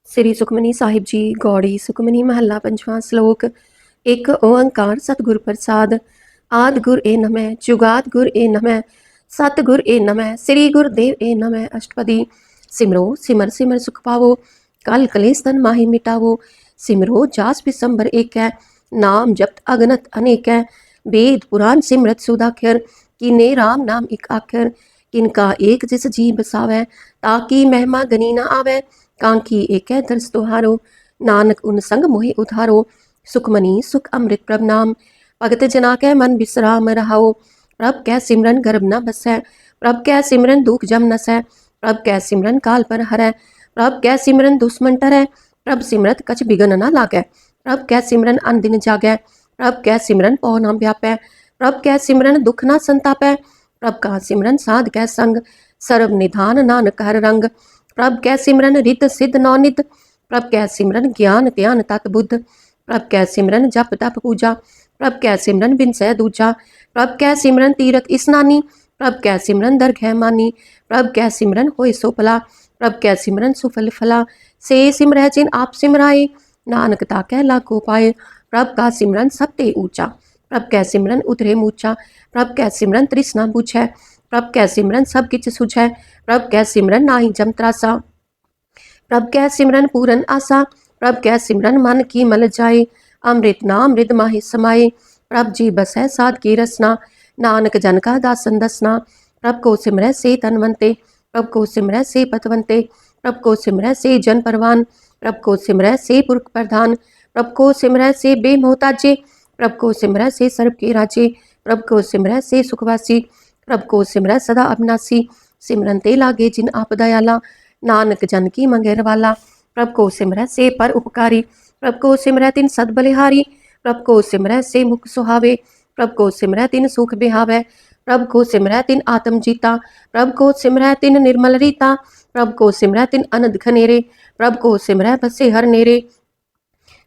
श्री सुखमनी साहिब जी गौड़ी सुखमनी महला पंचवां श्लोक। एक ओंकार सतगुर प्रसाद। आद गुर ए नमः, जुगाद गुर ए नमः, सतगुर ए नमः, श्री गुरुदेव ए नमः। अष्टपदी। सिमरो सिमर सिमर सुख पावो, कल कलेस तन माही मिटावो। सिमरो जास बिसंबर एक है, नाम जपत अगनत अनेक है। वेद पुराण सिमरत सुदाखर, किने राम नाम एक आखर। किनका एक जिस जी बसावै, ताकि महिमा गनी न आवे। कांकी एक है दरस तुहारो, नानक उन संग मोहि उधारो। सुखमनी सुख अमृत प्रभ नाम, भगत जना कै मन बिसराम रहाओ। प्रभ कै सिमरन गर्भ न बसै, प्रभ कै सिमरन दुख जम नसै। प्रभ कै सिमरन काल पर हरै, प्रभ कै सिमरन दुश्मन टरै। प्रभ सिमरत कछ बिगन न लागै, प्रभ कै सिमरन अन दिन जागै। प्रभ कै सिमरन पौ न व्यापै, प्रभ कै सिमरन दुख न संतापै। प्रभ का सिमरन साध कै संग, सर्व निधान नानक हर रंग। प्रभ कै सिमरन रित सिद्ध नौनिध, प्रभ कै सिमरन ज्ञान ध्यान तत बुद्ध। प्रभ कै सिमरन जप तप पूजा, प्रभ कै सिमरन बिनसै दूजा। प्रभ कै सिमरन तीरथ स्नानी, प्रभ कै सिमरन दरगह मानी। प्रभ कै सिमरन होए सो भला, प्रभ कै सिमरन सुफल फला। से सिमरह जिन आप सिमराए, नानक ताकै लाखो पाए। प्रभ का सिमरन सब ते ऊंचा, प्रभ कै सिमरन उतरे मूचा। प्रभ कै सिमरन तृष्णा बुझै, प्रभ कै सिमरन सब किछ सुझै। प्रभ कै सिमरन नाहि जम त्रासा, प्रभ कै सिमरन पूरन आसा। प्रभ कै सिमरन मन की मल जाए, अमृत नाम रिद माहि समाए। प्रभ जी बसै साध की रसना, नानक जन का दासन दसना। प्रभ को सिमरै से तनवंते, प्रभ को सिमरै से पतवंते। प्रभ को सिमरै से जन परवान, प्रभ को सिमरै से पुरख प्रधान। प्रभ को सिमरै से बेमोहताजे, प्रभ को सिमरै से सर्ब के राजे। प्रभ को सिमरै से सुखवासी, प्रभ को सिमरै सदा अविनाशी। सिमरन ते लागे जिन आप दयाला, नानक जन की मंगेर वाला। प्रभ को सिमरै से पर उपकारी, प्रभ को सिमरै तिन सद बलिहारी। प्रभ को सिमरै से मुख सुहावे, प्रभ को सिमरै तिन सुख बिहावै। प्रभ को सिमरै तिन आत्म जीता, प्रभ को सिमरै तिन निर्मल रीता। प्रभ को सिमरै तिन अनंद खनेरे, प्रभ को सिमरै बसे हर नेरे।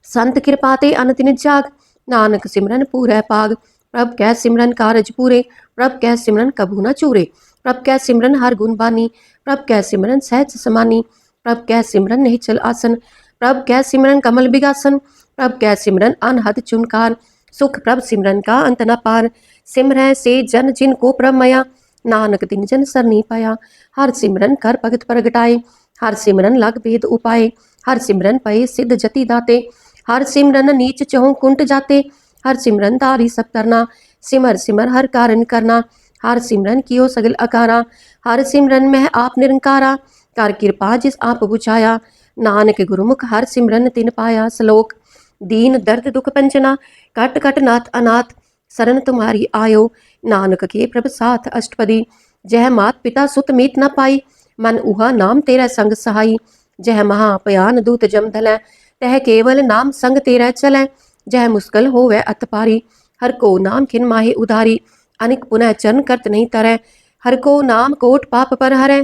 संत कृपा ते अनतिन जाग, नानक सिमरन पूरै पाग। प्रभ कै सिमरन कारज पूरे, प्रभ कै सिमरन कभू न चूरे। प्रभ कै सिमरन हर गुण बानी, प्रभ कै सिमरन सहज समानी। प्रभ कै सिमरन निश्चल आसन, प्रभ कै सिमरन कमल बिगासन। प्रभ कै सिमरन अनहद चुनकार, सुख प्रभ सिमरन का अंत न पार। सिमरै से जन जिन को प्रभ मया, नानक तिन जन सरनी पाया। हर सिमरन कर भगत प्रगटाए, हर सिमरन लग भेद उपाय। हर सिमरन पए सिद्ध जति दाते, हर सिमरन नीच चहु कुंट जाते। हर सिमरन तारी सब तरना, सिमर सिमर हर कारण करना। हर सिमरन कियो सगल अकारा, हर सिमरन में आप निरंकारा। कर कृपा जिस आप बुझाया, नानक गुरुमुख हर सिमरन तिन पाया। श्लोक। दीन दर्द दुख पंजना, कट कट नाथ अनाथ, शरण तुम्हारी आयो, नानक के प्रभ साथ। अष्टपदी। जह मात पिता सुत मीत न पाई, मन उहा नाम तेरा संग सहाई। जह महापयान दूत जम धलै, तह केवल नाम संग तेरा चलै। जह मुश्किल होवै अत पारी, हर को नाम खिन माहे उधारी। अनिक पुनः चरण करत नहीं तरै, हर को नाम कोट पाप पर हरै।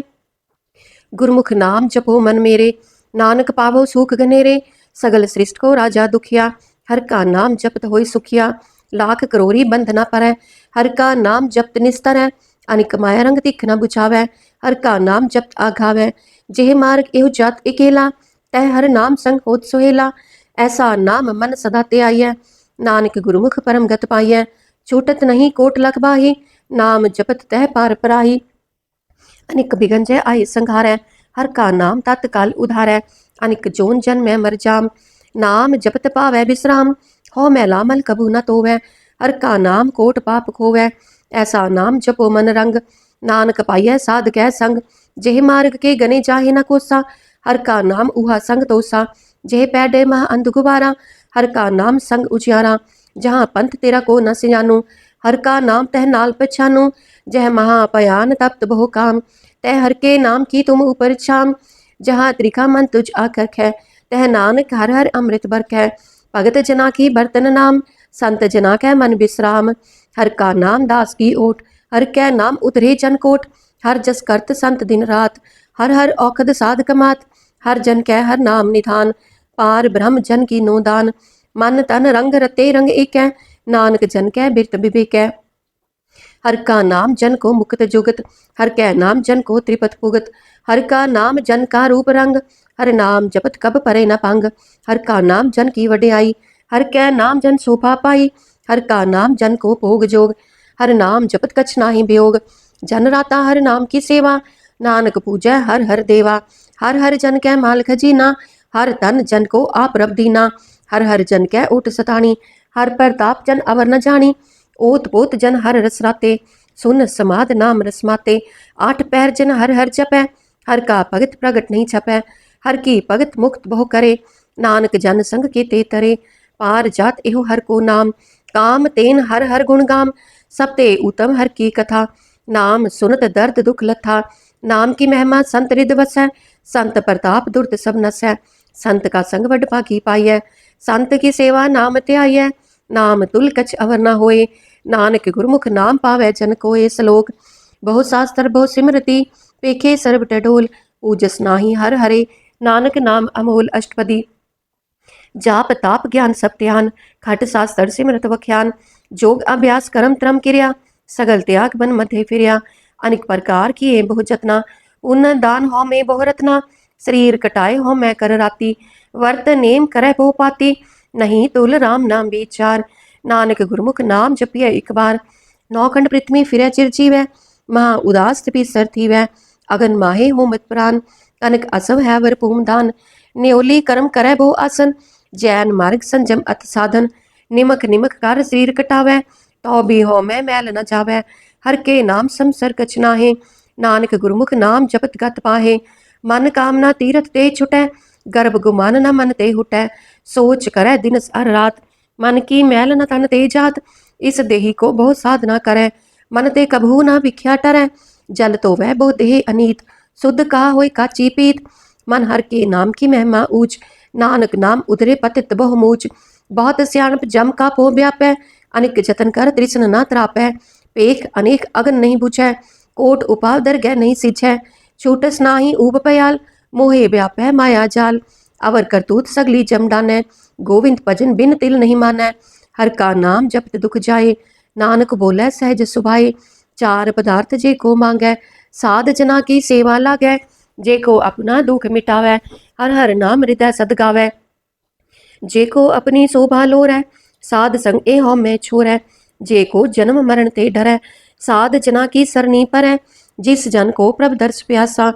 गुरमुख नाम जपो मन मेरे, नानक पावो सुख घनेरे। सगल सृष्ट को राजा दुखिया, हर का नाम जपत होय सुखिया। लाख करोरी बंध न परै, हर का नाम जपत निस्तरै। अनिक माया रंग तिख न बुझावै, हर का नाम जपत आघावै। जेह मार्ग एहु जात एकेला, तह हर नाम संग होत सुहेला। ऐसा नाम मन सदा ते आइयै, नानक गुरुमुख परम गत पाइयै। छूटत नहीं कोट लख बाही, नाम जपत तह पार पराही। अनिक बिगन जय आय संघारै, हर का नाम तत्काल उधारै। अनिक जोन जन में मर जाम, नाम जपत पावै विश्राम। हो मैला मल कबू न तोवै, हर का नाम कोट पाप खोवै। ऐसा नाम जपो मन रंग, नानक पाइयै साध कै संग। जेह मार्ग के गने जाहे न कोसा, हर का नाम उहा संग तोसा। जेह पैडे मह अंध गुबारा, हर का नाम संग उजियारा। जहाँ पंथ तेरा को न सियानो, हर का नाम तह नाल पछानो। जह महापयान तप्त बहु काम, तह हर के नाम की तुम ऊपर छाम। जहाँ त्रिखा मन तुझ आखख है, तह नानक हर हर अमृत बरख है। भगत जना की बर्तन नाम, संत जना कै मन विश्राम। हर का नाम दास की ओट, हर कै नाम उतरे जन कोट। हर जस करत संत दिन रात, हर हर औखद साध कमात। हर जन कै हर नाम निधान, पार ब्रह्म जन की नो दान। मन तन रंग रते रंग एकै, नानक जन कै बिरत विवेकै। हर का नाम जन को मुक्त जुगत, हर कै नाम जन को त्रिपत पुगत। हर का नाम जन का रूप रंग, हर नाम जपत कब परे न पंग। हर का नाम जन की वड्याई, हर कै नाम जन शोभा पाई। हर का नाम जन को भोग जोग, हर नाम जपत कछ नाही वियोग। जन राता हर नाम की सेवा, नानक पूजै हर हर देवा। हर हर जन कै माल खजीना, हर तन जन को आप रब दीना। हर हर जन कै ऊट सतानी, हर प्रताप जन अवर न जानी। ओत पोत जन हर रस राते, सुन समाद नाम रसमाते। आठ पैर जन हर हर जपै, हर का भगत प्रगट नहीं छपै। हर की भगत मुक्त बहु करे, नानक जन संग के ते तरे। पार जात एहो हर को नाम, काम तेन हर हर गुण गाम। सब ते उत्तम हर की कथा, नाम सुनत दर्द दुख लथा। नाम की महिमा संत रिद वसै, संत प्रताप दुर्त सब नसै। संत का संग वड भागी पाइयै, संत की सेवा नाम त्याइयै। नाम तुल कछ अवर न होए, नानक गुरमुख नाम पावै जन कोए। श्लोक। बहु शास्त्र बहु सिमरति, पेखे सर्ब टडोल। पूजस नाही हर हरे, नानक नाम अमोल। अष्टपदी। जाप ताप ज्ञान सब त्यान, खट शास्त्र सिमरत वख्यान। जोग अभ्यास करम त्रम क्रिया, सगल त्याग बन मध्य फिरिया। अनेक प्रकार किए बहु जतना, उन दान हो में बहु रत्ना। शरीर कटाए हो मैं कर राती, वर्त नेम करे बहु पाती। नहीं तुल राम नाम विचार, नानक गुरमुख नाम जपिए एक बार। नौखंड पृथ्वी फिरै चिरजीवै, महा उदास तपी सर थीवै। अगन माहे हो मत प्राण, कनक असव है वर भूम दान। न्योली कर्म करे बहु आसन, जैन मार्ग संजम अत साधन। निमक निमक कर शरीर कटावै, तो भी हो मैं मैल न जावै। हर के नाम समसर कछ नाहे, नानक गुरमुख नाम जपत गत पाहे। मन कामना तीरथ ते छुटै, गर्भ गुमान न मन ते हुटै। सोच करे दिन हर रात, मन की मैल न तन ते जात। इस देही को बहु साधना करे, मन ते कभू न विख्या टरै। जल तो वह बहु देह अनीत, शुद्ध का होय काची पीत। मन हर के नाम की महिमा ऊंच, नानक नाम उधरे पतित बहु मूच। बहुत सियाणप जम का पो व्यापै, अनेक जतन कर तृष्ण न त्रापै। पेख अनेक अगन नहीं बुझै, कोट उपाव दरगह नहीं सिझै। छूटस नाही ऊब पयाल, मोहे व्यापै माया जाल। अवर करतूत सगली जम डानै, गोविंद भजन बिन तिल नहीं मानै। हर का नाम जपत दुख जाए, नानक बोलै सहज सुभाए। चार पदार्थ जे को मांगै, साध जना की सेवा लागै। जे को अपना दुख मिटावै, हर हर नाम हृदय सद गावै। जे को अपनी शोभा लोरै, साध संग ए हो मैं छोरै। जे को जन्म मरण ते डरै, साध जना की सरनी परै। जिस जन को प्रभ दर्श प्यासा,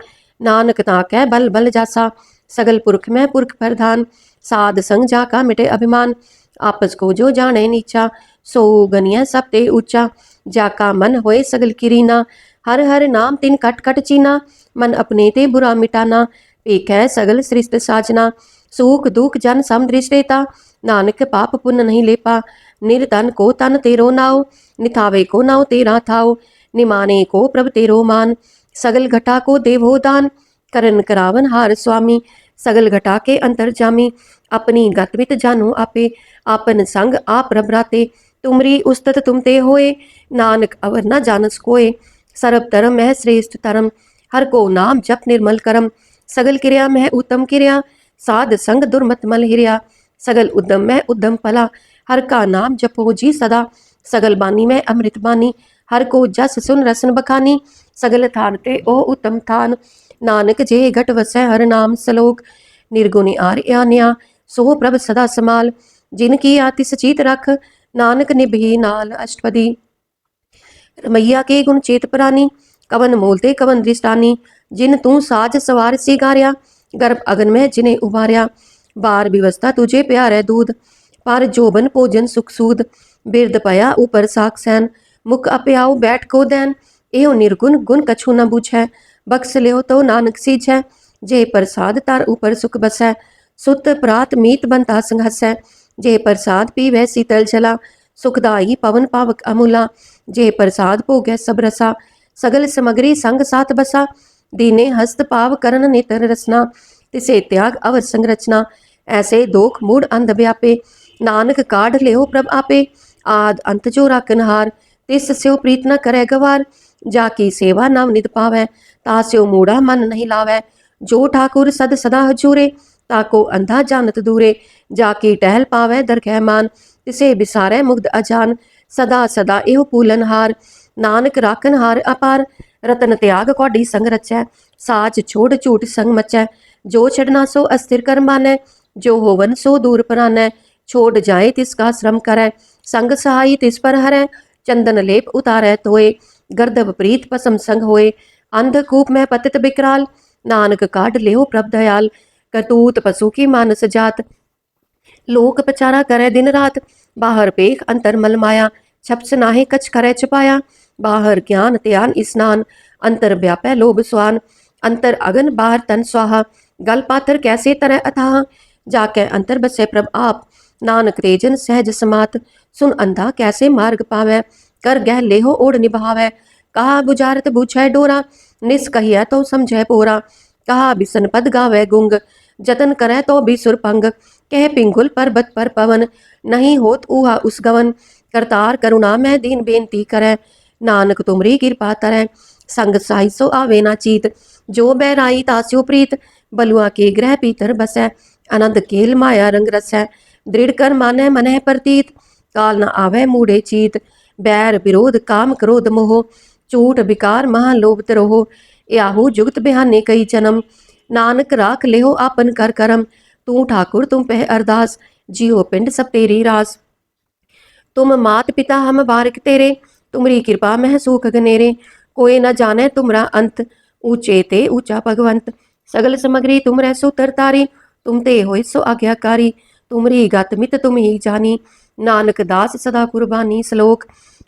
नानक ताकै बल बल जासा। सगल पुरख में पुरख प्रधान, साध संग जाका मिटे अभिमान। आपस को जो जाने नीचा, सो गनिय सब ते ऊंचा। जाका मन होए सगल किरीना, हर हर नाम तिन कट कट चीना। मन अपने ते बुरा मिटाना, पेखै सगल सृष्ट साजना। सुख दुख जन सम दृष्टेता, नानक पाप पुण्य नहीं लेपा। निर्धन को तन तेरो नाव, निथावे को नाव तेरा थाव। निमाने को प्रभ तेरो मान, सगल घटा को देवो दान। करन करावन हार स्वामी, सगल घटा के अंतर जामी। अपनी गतमित जानो आपे, आपन संग आप रबराते। तुमरी उस्तत तुम ते होए, नानक अवर न जानस कोय। सर्व धर्म मह श्रेष्ठ धर्म, हर को नाम जप निर्मल करम। सगल क्रिया मह उत्तम क्रिया, साध संग दुर्मत मल हिरिया। सगल उद्यम में उद्यम फला, हर का नाम जपो जी सदा। सगल बानी में अमृत बानी, हर को जस सुन रसन बखानी। सगल थान ते ओ उत्तम थान, नानक जे घट वसै हर नाम। सलोक। निर्गुण आर्य न्या, सो प्रभ सदा समाल। जिनकी आति सचीत रख, नानक निभही नाल। अष्टपदी। रमैया के गुण चेत प्रानी, कवन मोलते कवन दृष्टानी। जिन तू साज सवार सिगार्या, गर्भ अगन में जिन्हें उबार्या। बार व्यवस्था तुझे प्यारे दूध, पर जोबन भोजन सुख सूद। बिरद पया ऊपर साक्षैन, मुख अप्याऊ बैठ को दैन। एहो निर्गुण गुण कछु न बुझै, बख्स लियो तो नानक सीझै। जे प्रसाद तार ऊपर सुख बसै, सुत प्रात मीत बनता संग हसै। जे प्रसाद पीवै शीतल जला, सुखदाई पवन पावक अमूला। जे प्रसाद भोगै सब रसा, सगल समग्री संग साथ बसा। दीने हस्त पाव करन नेतर रसना, तिसे त्याग अवर संरचना। ऐसे दोख मूड अंध व्यापे, नानक काढ़ लेहो प्रभ आपे। आद अंत जो राखन हार, तिस स्यो प्रीत न करे गवार। जाकी सेवा नव निध पावै, तास्यो मूढ़ा मन नहीं लावै। जो ठाकुर सद सदा हजूरे, ताको अंधा जानत दूरे। जाकी टहल पावै दरगह मान, तिसे बिसारै मुग्ध अजान। सदा सदा एहो पूलन हार, नानक राखन हार अपार। रतन त्याग कौडी संग रचै, साच छोड़ झूठ संग मचै। जो छड़ना सो अस्थिर कर मानै, जो होवन सो दूर परानै, छोड़ जाए तिसका श्रम करै, संग सहाई तिस पर हरै, चंदन लेप उतारै तोए, गर्दभ प्रीत पसम संग होए, अंधकूप में पतित बिकराल, नानक काढ़ लेहो प्रभ दयाल, करतूत पशु की मानस जात, लोक पचारा करे दिन रात, बाहर पेख अंतर मल माया, छप्स नाहे कछ करे छपाया, बाहर ज्ञान त्यान स्नान, अंतर व्यापै लोभ स्वान, अंतर अगन बाहर तन स्वाहा, गल पाथर कैसे तरह अथाह, जाके अंतर बसे प्रभ आप, नानक तेजन सहज समात, सुन अंधा कैसे मार्ग पावै, कर गह लेहो ओढ़ निभावै, कहा बुझारत बुझै डोरा, निस कहिया तो समझै पोरा, कहा बिसन पद गावै गुंग, जतन करे तो भी सुरपंग, कह पिंगुल पर्वत पर पवन, नहीं होत ऊहा उस गवन, करतार करुणा मैं दीन बेनती करे, नानक तुमरी कृपा तरै, संग साई सो आवे ना चीत, जो बैराई तास्यो प्रीत, बलुआ के ग्रह पीतर बसै, आनंद केल माया रंग रसै, दृढ़ कर मानै मनह प्रतीत, काल न आवे मूढ़े चीत, बैर विरोध काम क्रोध मोह, झूठ विकार महा लोभ तरोह, याहू जुगत बिहाने कई जन्म, नानक राख लेहो आपन कर करम, तू ठाकुर तुम पह अरदास, जियो पिंड सब तेरी रास, तुम मात पिता हम बारिक तेरे, तुमरी कृपा मह सूख गनेरे, कोई न जाने तुमरा अंत, ऊंचे ते ऊंचा भगवंत, सगल समग्री तुम रह सो तरतारी, तुम ते होय सो आज्ञाकारी, तुमरी गत मित तुम ही जानी, नानक दास सदा कुर्बानी सलोक,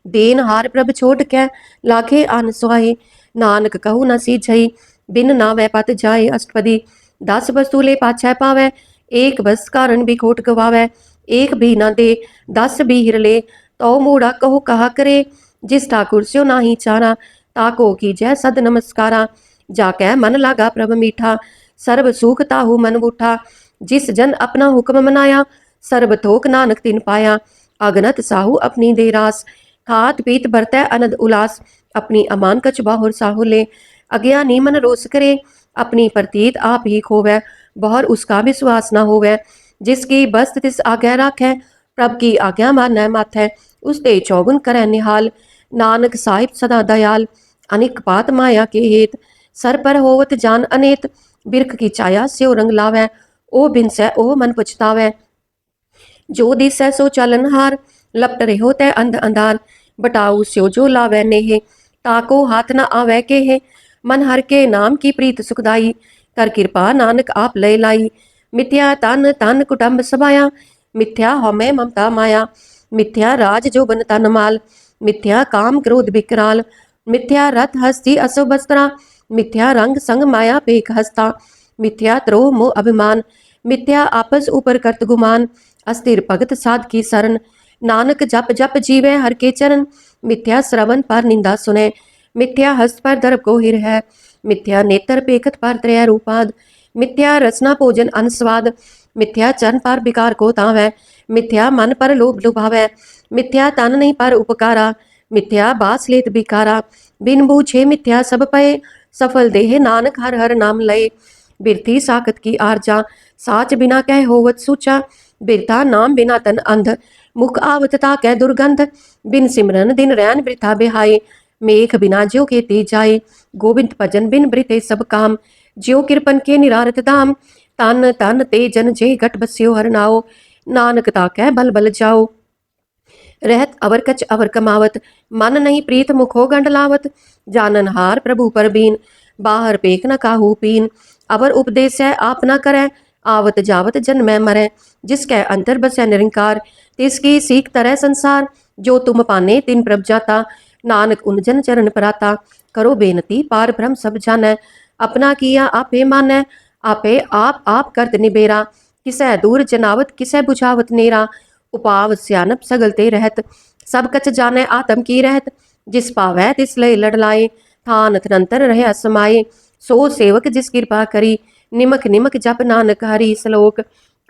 देन हार प्रभ छोड़ कै लाखे आन सुहाए, नानक कहू न सीझई, बिन नावै पत जाए अष्टपदी, 10 वस्तु ले पाछै पावै, एक बस कारण भी खोट गवावै, एक भी न दे 10 भी हिर ले, तो मूढ़ा कहो कहा करे, जिस ठाकुर स्यो नाही चारा, ताको कीजै सद नमस्कारा, जाकै मन लागा प्रभ मीठा, सर्व सुख ताहू मन बूठा, जिस जन अपना हुक्म मनाया, सर्ब थोक नानक तिन पाया, अगनत साहू अपनी दे रास, खात पीत बरतै अनद उलास, अपनी अमान कछ बाहुर साहू ले, अज्ञानी मन रोस करे, अपनी प्रतीत आप ही खोवै, बहुर उसका विश्वास न होवै, जिसकी बस्त तिस आज्ञा राखै, प्रभ की आज्ञा मानै माथै, उस ते चौगुन करै निहाल, नानक साहिब सदा दयाल, अनिक पात माया के हेत, सर पर होवत जान अनेत, बिरख की छाया स्यो रंग लावै, ओ बिनसै ओ मन पछतावै, जो दिसै सो चलन हार, लपट रहो तै अंध अंधार, बटाऊ स्यो जो लावै नेहे, ताको हाथ न आवै केहे, मन हर के नाम की प्रीत सुखदाई, कर कृपा नानक आप लय लाई, मिथ्या तन तन कुटुंब सभाया, मिथ्या हमें ममता माया, मिथ्या राज जो बन तन माल, मिथ्या काम क्रोध विकराल, मिथ्या रथ हस्ती असो बस्त्रा, मिथ्या रंग संग माया पेख हस्ता, मिथ्या त्रोह मोह अभिमान, मिथ्या आपस ऊपर करत गुमान, अस्थिर भगत साध की शरण, नानक जप जप जीवे हर के चरण, मिथ्या श्रवण पर निंदा सुने, मिथ्या हस्त पर दर्प को हिर है, मिथ्या नेत्र पेखत पर त्रय रूपाद, मिथ्या रचना भोजन अनस्वाद, मिथ्या चरण पर विकार को तावै, मिथ्या मन पर लोभ लुभावै, मिथ्या तन नहीं पर उपकारा, मिथ्या बास लेत बिकारा, बिन बूझे मिथ्या सब पए, सफल देह नानक हर हर नाम लय, बिरथी साकत की आरजा, साच बिना कह होवत सूचा, बिरथा नाम बिना तन अंध, मुख आवत ताकै दुर्गंध, बिन सिमरन दिन रैन वृथा बिहाए, मेघ बिना ज्यो खेती जाए, गोविंद भजन बिन बृते सब काम, ज्यो कृपन के निरारत धाम, तन तन ते जन जे घट बस्यो हर नाओ, नानक ताकै बल बल जाओ, रहत अवर कच अवर कमावत, मन नहीं प्रीत मुखो गंड लावत, जानन हार प्रभु पर बीन, बाहर पेख न काहू पीन, अवर उपदेश है आप न करै, आवत जावत जन में मरै, जिसकै अंतर बसै निरंकार, तिसकी सीख तरह संसार, जो तुम पाने तिन प्रभ जाता, नानक उन जन चरण पराता, करो बेनती पार ब्रह्म सब जानै, अपना किया आपे मानै, आपे आप करत निबेरा, किसै दूर जनावत किसै बुझावत नेरा, उपाव स्यानप सगल ते रहत, सब कछ जानै आत्म की रहत, जिस पावै तिस लय लड़लाए, थान तनंतर रह समाये, सो सेवक जिस कृपा करी, निमक निमक जप नानक हरि सलोक,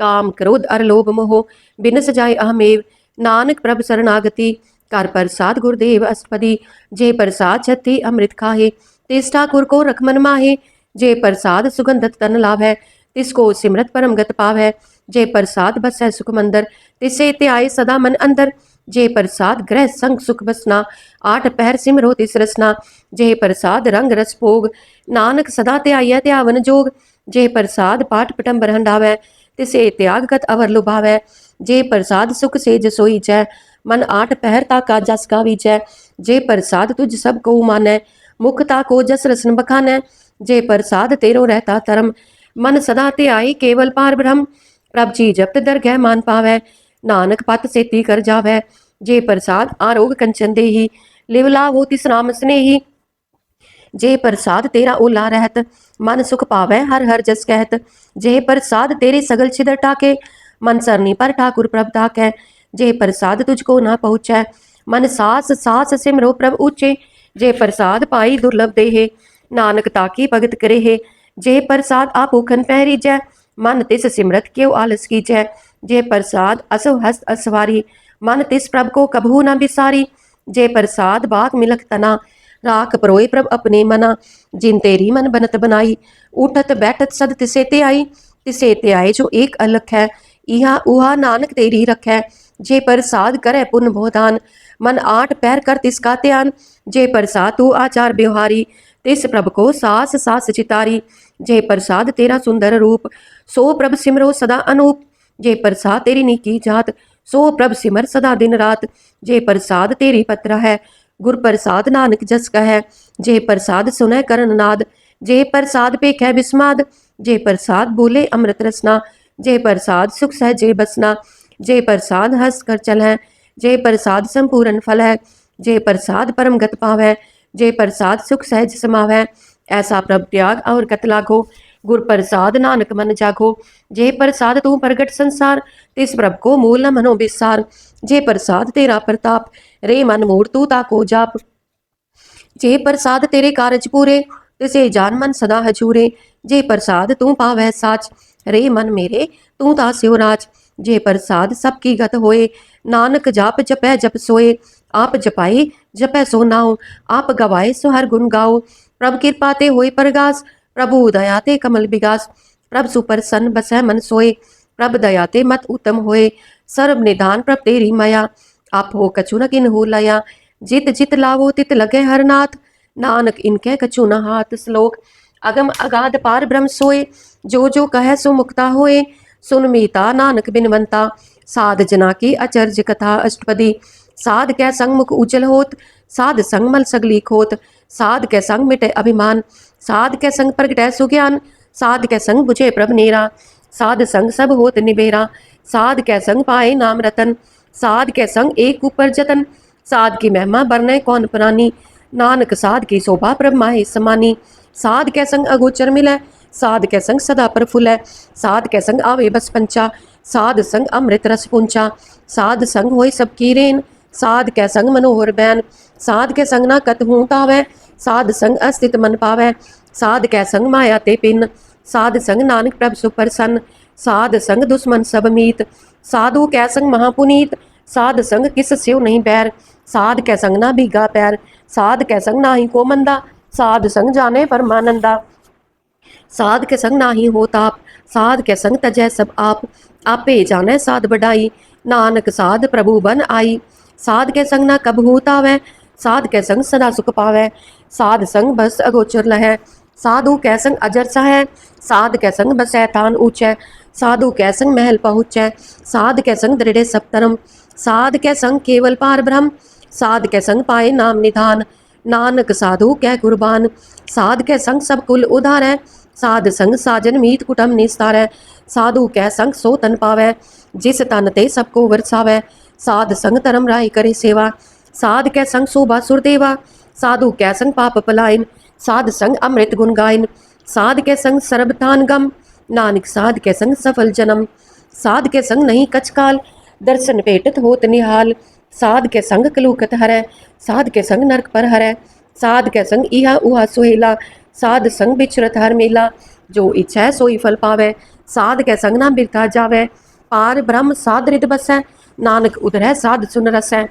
काम क्रोध अर लोभ मोह बिन सजाए अहमेव, नानक प्रभ शरणागति, कर प्रसाद गुरुदेव अष्टपदी, जे प्रसाद छत्ती अमृत खाहे, तिस ठाकुर को रखमन माहे, जे प्रसाद सुगंधत तन लाभै, तिसको सिमरत परम गत पावै, जे प्रसाद बसै सुख मंदर, तिसे त्याय सदा मन अंदर, जे प्रसाद ग्रह संग सुख बसना, 8 पहर सिमरो तिस रसना, जे प्रसाद रंग रस भोग, नानक सदा त्याय त्यावन जोग, जे प्रसाद पाठ पटंबर हंडावै तिसे त्याग कत अवर लुभावै। जे प्रसाद सुख से जसोई जै मन आठ पहर ताका जस गावीजै। जे प्रसाद तुझ सब को मानै मुख ताको जस रसन बखानै। जे प्रसाद तेरो रहता धर्म मन सदा ते आई केवल पार ब्रह्म। प्रभ जी जपत दरगह मान पावै नानक पत सेती कर जावै। जे प्रसाद आरोग कंचन देही लिव लावो तिस राम स्नेही। जे प्रसाद तेरा ओला रहत मन सुख पावै हर हर जस कहत। जे प्रसाद तेरे सगल छिदर टाके मन सरनी पर ठाकुर प्रभ ताकै। जे प्रसाद तुझको ना पहुँचै मन सास सास सिमरो प्रभ ऊचे। जे प्रसाद पाई दुर्लभ देहे नानक ताकी भगत करे है। जे प्रसाद आप भूखन पहरीजै मन तिस सिमरत क्यों आलस कीजै। जे प्रसाद असो हस्त असवारी मन तिस प्रभ को कभू न बिसारी। जे प्रसाद बाग मिलक तना राख परोए प्रभ अपने मना। जिन तेरी मन बनत बनाई उठत बैठत सद तिसे ते आई। तिसे ते आए जो एक अलख है इहा उहा नानक तेरी रखै। जे प्रसाद करे पुन भोदान मन आठ पैर कर तिसका त्यान। जे प्रसाद तू आचार व्यवहारी तिस प्रभ को सास सास चितारी। जे प्रसाद तेरा सुंदर रूप सो प्रभ सिमरो सदा अनूप। जे प्रसाद तेरी नीकी जात सो प्रभ सिमर सदा दिन रात। जे प्रसाद तेरी पत्र है गुर प्रसाद नानक जस कह। जे प्रसाद सुनै करन नाद जे प्रसाद पेखै बिस्माद। जे प्रसाद बोले अमृत रसना जे प्रसाद सुख सहजे बसना। जे प्रसाद हंस कर चलै जे प्रसाद संपूर्ण फल है। जे प्रसाद परम गत पावै जे प्रसाद सुख सहज समावै। ऐसा प्रभ त्याग और कत लागो गुर प्रसाद नानक मन जागो। जे प्रसाद तू प्रगट संसार तिस प्रभ को मूल न मनो बिसार। जे प्रसाद तेरा प्रताप रे मन मूर तू ताको जाप। जे प्रसाद तेरे कारज पूरे तिसे जान मन सदा हजूरे। जे प्रसाद तू पावै साच रे मन मेरे तू तास्यो राज। जे प्रसाद सबकी गत होए नानक जाप जपै जप सोए। आप जपाए जपै सो नाओ आप गवाए सो हर गुण गाओ। प्रभ कृपा ते होए परगास प्रभु दया ते कमल बिगास। प्रभ सुप्रसन्न बसै मन सोए प्रभ दया ते मत उत्तम होए। सर्व निधान प्रभ तेरी माया आप हो कछु न किन्हु लया। जित जित लावो तित लगे हर नाथ नानक इनके कछु न हाथ। श्लोक अगम अगाध पार ब्रह्म सोए जो जो कहे सो मुक्ता होए। सुन मीता नानक बिनवंता साध जना की अचर्ज कथा। अष्टपदी साध कै संग मुख उज्जल होत साध संग मल सगली खोत। साध कै संग मिटे अभिमान साध कै संग प्रगटै सुज्ञान। साध कै संग बुझे प्रभ नेरा साध संग सब होत निबेरा। साध कै संग पाए नाम रतन साध कै संग एक ऊपर जतन। साध की महिमा बरने कौन प्राणी नानक साध की शोभा प्रभ माहे समानी। साध कै संग अगोचर मिलै साध कै संग सदा प्रफुल्लै। साध कै संग आवे बस पंचा साध संग अमृत रस पुंचा। साध संग होय सबकी रेन साध कै संग मनोहर बैन। साध कै संग ना कतहूँ पावै साध संग अस्तित मन पावै। साध कै संग माया ते पिन साध संग नानक प्रभ सुप्रसन्न। साध संग दुश्मन सब मीत साधु कै संग महापुनीत। साध संग किस स्यो नहीं बैर साध कै संग ना भीगा पैर। साध कै संग नाही को मंदा साध संग जाने परमानंदा। साध के संग नाही हो ताप साध के संग तजै सब आप। आपे जाने साध बढ़ाई नानक साध प्रभु बन आई। साध के संग ना कब होतावै साध के संग सदा सुख पावै। साध संग बस अगोचर लहै साधु कै संग अजर सहै। साध कै संग बसै थान ऊंचै साधु कै संग महल पहुँचै। साध कै संग दृढ़ सब धर्म साध कै संग केवल पार ब्रह्म। साध कै संग पाए नाम निधान नानक साधु कै कुर्बान। साध कै संग सब कुल उधारै साध संग साजन मीत कुटुम निस्तारै। साधु कै संग सो तन पावै जिस तन ते सबको वरसावै। साध संग धर्म राय करे सेवा साध कै संग शोभा सुरदेवा। साधु कै संग पाप पलायन साध संग अमृत गुण गायन। साध कै संग सर्ब थान गम नानक साध कै संग सफल जन्म। साध कै संग नहीं कचकाल दर्शन भेटत होत निहाल। साध कै संग कलूकत हरै साध कै संग नरक पर हरै। साध कै संग इहा उहा सुहेला साध संग बिचरत हर मेला। जो इच्छा सोई फल पावै साध कै संग ना बिरथा जावै। पार ब्रह्म साध रिद बसै नानक उधरै साध सुन रसै।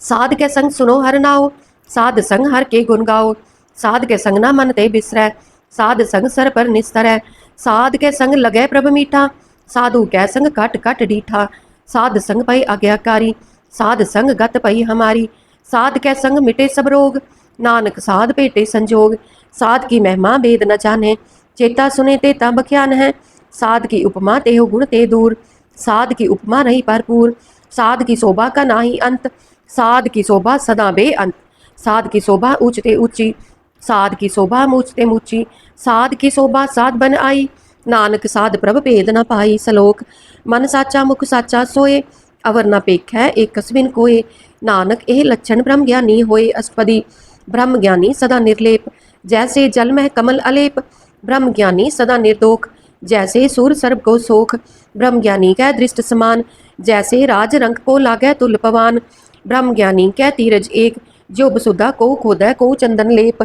साध कै संग सुनो हर नाओ साध संग हर के गुण गाओ। साध कै संग ना मन ते बिसरै साध संग सर पर निस्तरै। साध कै संग लगै प्रभ मीठा साधु कै संग कट कट डीठा। साध संग पई आज्ञाकारी साध संग गत पई हमारी। साध कै संग मिटे सब रोग नानक साध पेटे संजोग। साध की महिमा वेद न जाने चेता सुने तेता बख्यान है। साध की उपमा तेहो गुण ते दूर, साध की उपमा रही भरपूर, साध की शोभा का नाही अंत, साध की शोभा सदा बेअंत, साध की शोभा ऊंचते ऊंची, साध की शोभा मूचते मूची, साध की शोभा साध बन आई, नानक साध प्रभ भेद न पाई। सलोक मन साचा मुख साचा सोए, अवर न पेख है एक कस्बिन कोए, नानक एह लक्षण ब्रह्म ज्ञानी होए। अष्टपदी ब्रह्म ज्ञानी सदा निर्लेप, जैसे जल में कमल अलेप, ब्रह्म ज्ञानी सदा निर्दोख, जैसे सूर सर्प को सोख, ब्रह्म ज्ञानी कै दृष्ट समान, जैसे राज रंग को लागै तुल पवान, ब्रह्म ज्ञानी कै तीरज एक, जो बसुधा को खोदै को चंदन लेप,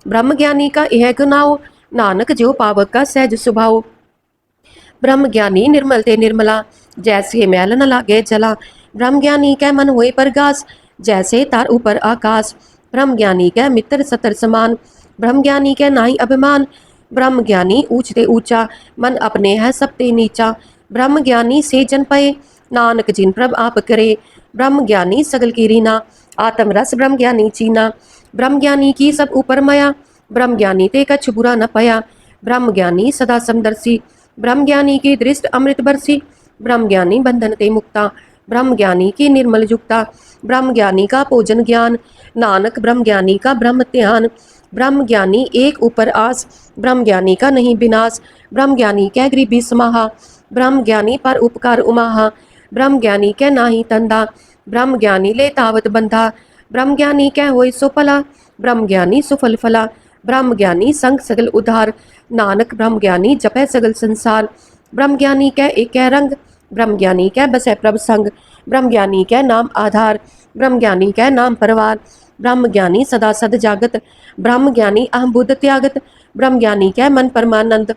ब्रह्म ज्ञानी का यह गुनाओ, नानक जो पावक का सहज स्वभाव, ब्रह्म ज्ञानी निर्मल ते निर्मला, जैसे मैल न लागे जला, ब्रह्म ज्ञानी कै मन हुए परगास, जैसे तार ऊपर आकाश, ब्रह्म ज्ञानी कै मित्र सतर समान, ब्रह्म ज्ञानी कै नाही अभिमान, ब्रह्म ज्ञानी ऊंचते ऊंचा, मन अपने है सबते नीचा, ब्रह्म ज्ञानी से जन पए, नानक जिन प्रभ आप करे, ब्रह्म ज्ञानी सगल की रीना, आत्म रस ब्रह्म ज्ञानी चीना, ब्रह्म ज्ञानी की सब ऊपर मया, ब्रह्म ज्ञानी ते कछ बुरा न पया, ब्रह्म ज्ञानी सदा समदर्शी, ब्रह्म ज्ञानी की दृष्ट अमृत बरसी, ब्रह्म ज्ञानी बंधन ते मुक्ता, ब्रह्म ज्ञानी की निर्मल युक्ता, ब्रह्म ज्ञानी का भोजन ज्ञान, नानक ब्रह्म ज्ञानी का ब्रह्म ध्यान, ब्रह्म ज्ञानी एक ऊपर आस, ब्रह्म ज्ञानी का नहीं विनाश, ब्रह्म ज्ञानी कै गरीबी समाहा, ब्रह्म ज्ञानी पर उपकार उमाहा, ब्रह्म ज्ञानी कै नाही तंदा, ब्रह्म ज्ञानी ले तावत बंधा, ब्रह्म ज्ञानी कै होय सो फला, ब्रह्म ज्ञानी सुफल फला, ब्रह्म ज्ञानी संग सगल उधार, नानक ब्रह्म ज्ञानी जपै सगल संसार, ब्रह्म ज्ञानी कै एक रंग, ब्रह्म ज्ञानी कै बसै प्रभ संग, ब्रह्म ज्ञानी कै नाम आधार, ब्रह्म ज्ञानी कै नाम परवार, ब्रह्म ज्ञानी सदा सद जागत, ब्रह्म ज्ञानी अहम बुद्ध त्यागत, ब्रह्म ज्ञानी कै मन परमानंद,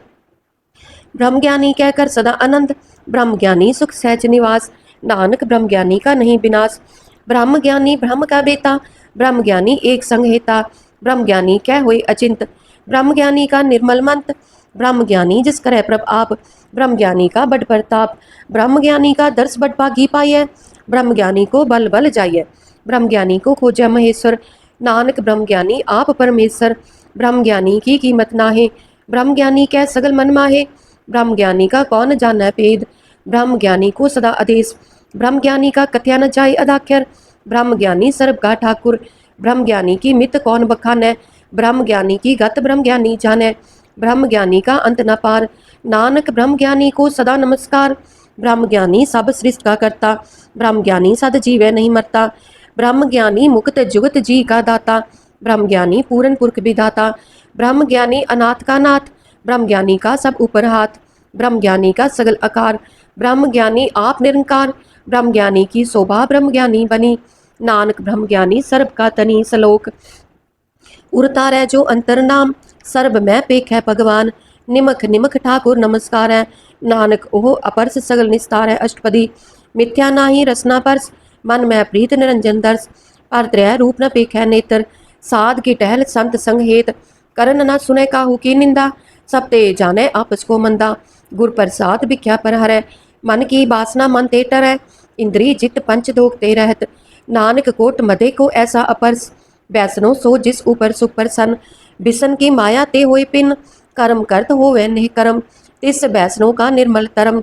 ब्रह्म ज्ञानी कह कर सदा आनंद, ब्रह्म ज्ञानी सुख सहज निवास, नानक ब्रह्म ज्ञानी का नहीं विनाश, ब्रह्म ज्ञानी ब्रह्म का बेता, ब्रह्म ज्ञानी एक संग हेता, ब्रह्म ज्ञानी कह हुए अचिंत, ब्रह्म ज्ञानी का निर्मल मंत, ब्रह्म ज्ञानी जिस करे प्रभ आप, ब्रह्म ज्ञानी का बड़ प्रताप, ब्रह्म ज्ञानी का दर्श बड़ भागी पाइय, ब्रह्म ज्ञानी को बल बल जाइए, ब्रह्म ज्ञानी को खोजै महेश्वर, नानक ब्रह्म ज्ञानी आप परमेश्वर, ब्रह्म ज्ञानी की कीमत नाहे, ब्रह्म ज्ञानी कह सगल मन माहे, ब्रह्म ज्ञानी का कौन जाना भेद, ब्रह्म ज्ञानी को सदा आदेश, ब्रह्म ज्ञानी का कथ्या न जाय अदाख्यर, ब्रह्म ज्ञानी सर्व का ठाकुर, ब्रह्म ज्ञानी की मित कौन बखानै, ब्रह्म ज्ञानी की गत ब्रह्म ज्ञानी जानै, ब्रह्म ज्ञानी का अंत न पार, नानक ब्रह्म ज्ञानी को सदा नमस्कार, ब्रह्म ज्ञानी सब सृष्टि का करता, ब्रह्म ज्ञानी सद जीवै नहीं मरता, ब्रह्म ज्ञानी मुक्त जुगत जी का दाता, ब्रह्म ज्ञानी पूर्ण पुरख विधाता, ब्रह्म ज्ञानी अनाथ का नाथ, ब्रह्म ज्ञानी का सब ऊपर हाथ, ब्रह्म ज्ञानी का सगल आकार, ब्रह्म ज्ञानी आप निरंकार, ब्रह्म ज्ञानी की शोभा ब्रह्म ज्ञानी बनी, नानक ब्रह्म ज्ञानी सर्व का तनी। सलोक उड़ता रह जो अंतर नाम, सर्व मैं पेख है भगवान, निमख निमख ठाकुर नमस्कार है, नानक ओह अपरस सगल निस्तार है। अष्टपदी मिथ्या नाही रसना परस, मन में प्रीत निरंजन दर्श, पर त्रय रूप न पेख है नेत्र, साध की टहल संत संग हेत, करन न सुने काहू की निंदा, सब ते जाने आपस को मंदा, गुर प्रसाद भिख्या पर हरै, मन की बासना मन ते टरै, इंद्री जित पंच दोख ते रहत, नानक कोट मदे को ऐसा अपरस, बैसनो सो जिस ऊपर सुख प्रसन्न, बिसन की माया ते होए पिन, कर्म करत होवे निह कर्म, तिस बैसनो का निर्मल तरम,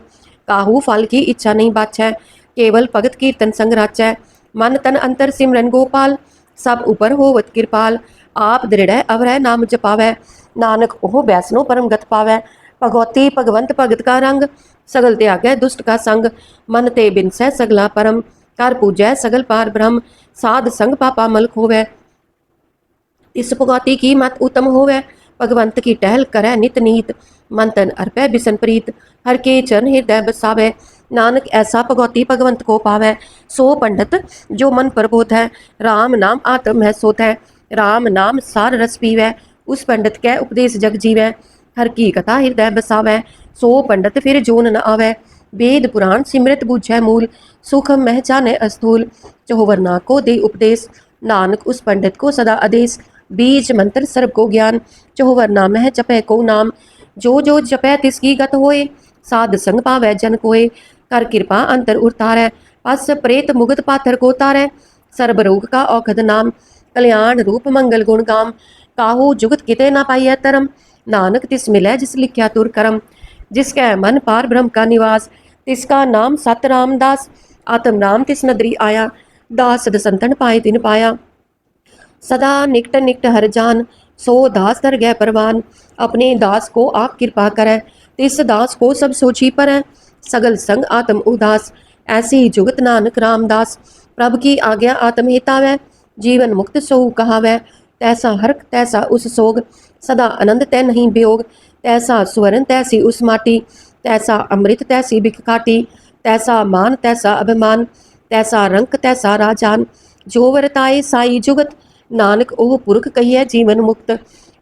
काहू फल की इच्छा नहीं बाछै, केवल भगत कीर्तन संग राचै, मन तन अंतर सिमरन गोपाल, सब ऊपर होवत कृपाल, आप दृढ़ अवरह नाम जपावै, नानक ओह बैसनो परम गत पावै, भगवती भगवंत भगत का रंग, सगल त्यागै दुष्ट का संग, मन ते बिनसै सगला परम, कर पूजै सगल पार ब्रह्म, साध संग पापा मल खोवै, इस भगवती की मत उत्तम होवै, भगवंत की टहल करै नित नीत, मन तन अर्पै बिसन प्रीत, हर के चरण हृदय बसावै, नानक ऐसा भगवती भगवंत को पावै, सो पंडित जो मन प्रबोध है, राम नाम आत्म है सोत है, राम नाम सार रस पीवै, उस पंडित कै उपदेश जग जीवै, हर की कथा हृदय बसावै, सो पंडित फिर जोन न आवै, वेद पुराण सिमृत बूझै मूल, सुख मह जाने अस्थूल, चहुवरना को दे उपदेश, नानक उस पंडित को सदा आदेश, बीज मंत्र सर्व को ज्ञान, चहुवरना मह जपै को नाम, जो जो जपै तिसकी गत होए, साध संग पावै जन कोय, कर कृपा अंतर उतारै, पस प्रेत मुगत पाथर को तारै, सर्ब रोग का औखद नाम, कल्याण रूप मंगल गुण गाम, काहू जुगत किते ना पाइय तरम, नानक तिस मिलै जिस लिख्या तुर करम, जिसकै मन पार ब्रह्म का निवास, तिसका नाम सत रामदास। आत्म नाम तिस नदरी आया, दास सद संतन पाए तिन पाया। सदा निकट निकट हर जान, सो दास दर गै परवान। अपने दास को आप कृपा करै, तिस दास को सब सोची परै। सगल संग आत्म उदास, ऐसी जुगत नानक रामदास। प्रभु की आज्ञा आत्म हितावै, जीवन मुक्त सोऊ कहावै। तैसा हर्क तैसा उस सोग, सदा आनंद तै नहीं वियोग। तैसा स्वर्ण तैसी उस माटी, तैसा अमृत तैसी बिख काटी। तैसा मान तैसा अभिमान, तैसा रंक तैसा राजान। जो वरताए साई जुगत, नानक ओह पुरख कहिए जीवन मुक्त।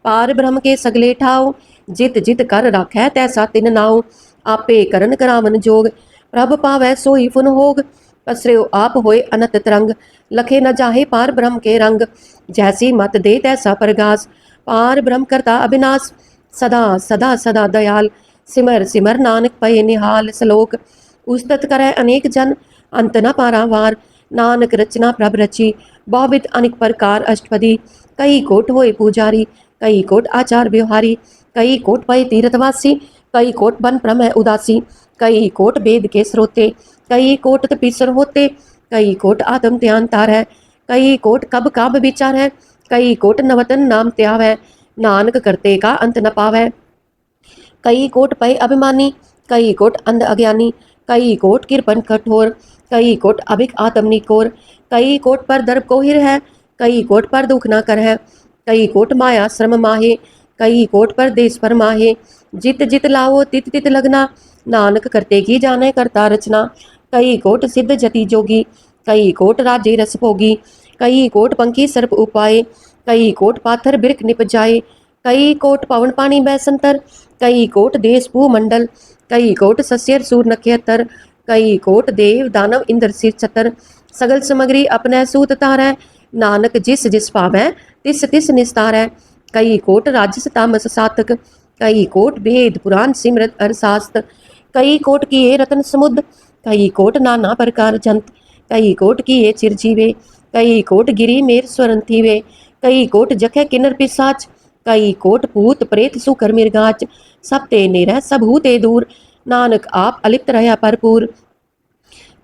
पार ब्रह्म के सगले ठाओ, जित जित कर राखै तैसा तिन नाओ। आपे करन करावन जोग, प्रभ पावै सोई फुन होग। पसर्यो आप होए अनत तरंग, लखे न जाहे पार ब्रह्म के रंग। जैसी मत दे तैसा परगास, पार ब्रह्म करता अविनाश। सदा सदा सदा दयाल, सिमर सिमर नानक पए निहाल। सलोक उस्तत करै अनेक जन, अंत न पारावार। नानक रचना प्रभ रची, बहुविध अनेक प्रकार अष्टपदी। कई कोट होए पुजारी, कई कोट आचार व्यवहारी। कई कोट पए तीर्थवासी, कई कोट बन प्रमय उदासी। कई कोट वेद के स्रोते, कई कोट तपीसर होते। कई कोट आत्म ध्यान तार है, कई कोट कब काब विचार है। कई कोट नवतन नाम त्याव है, नानक करते का अंत न पावै। कई कोट पए अभिमानी, कई कोट अंध अज्ञानी। कई कोट कृपन कठोर, कई कोट अभिक आत्म निकोर। कई कोट पर दर्प कोहिर है, कई कोट पर दुख न कर है। कई कोट माया श्रम माहे, कई कोट पर देश पर माहे। जित जित लाओ तित तित लगना, नानक करते की जाने करता रचना। कई कोट सिद्ध जति जोगी, कई कोट राज्य रस भोगी। कई कोट पंखी सर्प उपाय, कई कोट पाथर बिरख निप जाए। कई कोट पवन पानी बैसंतर, कई कोट देश भू मंडल। कई कोट सस्यर सूर नक्षत्र, कई कोट देव दानव इंद्र सिर छतर। सगल समग्री अपने सूत तारै, नानक जिस जिस पावै तिस तिस निस्तारै। कई कोट राजस तामस सातक, कई कोट वेद पुराण सिमरत अरसास्त। कई कोट किए रतन समुद्र, कई कोट नाना प्रकार जंत। कई कोट किए चिरजीवे, कई कोट गिरी मेर स्वरन थीवे। कई कोट जखे किन्नर पिसाच, कई कोट भूत प्रेत सुकर मिर्गाच। सब ते निरह सब हूते दूर, नानक आप अलिप्त रहा भरपूर।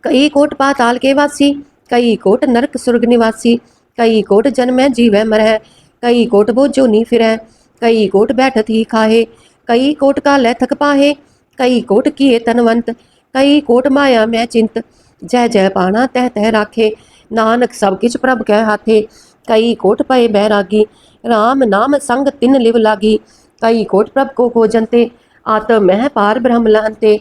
कई कोट पाताल के वासी, कई कोट नरक सुर्ग निवासी। कई कोट जन्मै जीवै मरह, कई कोट बोझो नी फिरै। कई कोट बैठत ही खाहे, कई कोट कालै थक पाहे। कई कोट किए तनवंत, कई कोट माया मैं चिंत। जय जय पाना तह तह राखे, नानक सब किछ प्रभ कै हाथे। कई कोट पए बैरागी, राम नाम संग तिन लिव लागी। कई कोट प्रभ को खोजनते, आत्म मह पार ब्रह्म लहनते।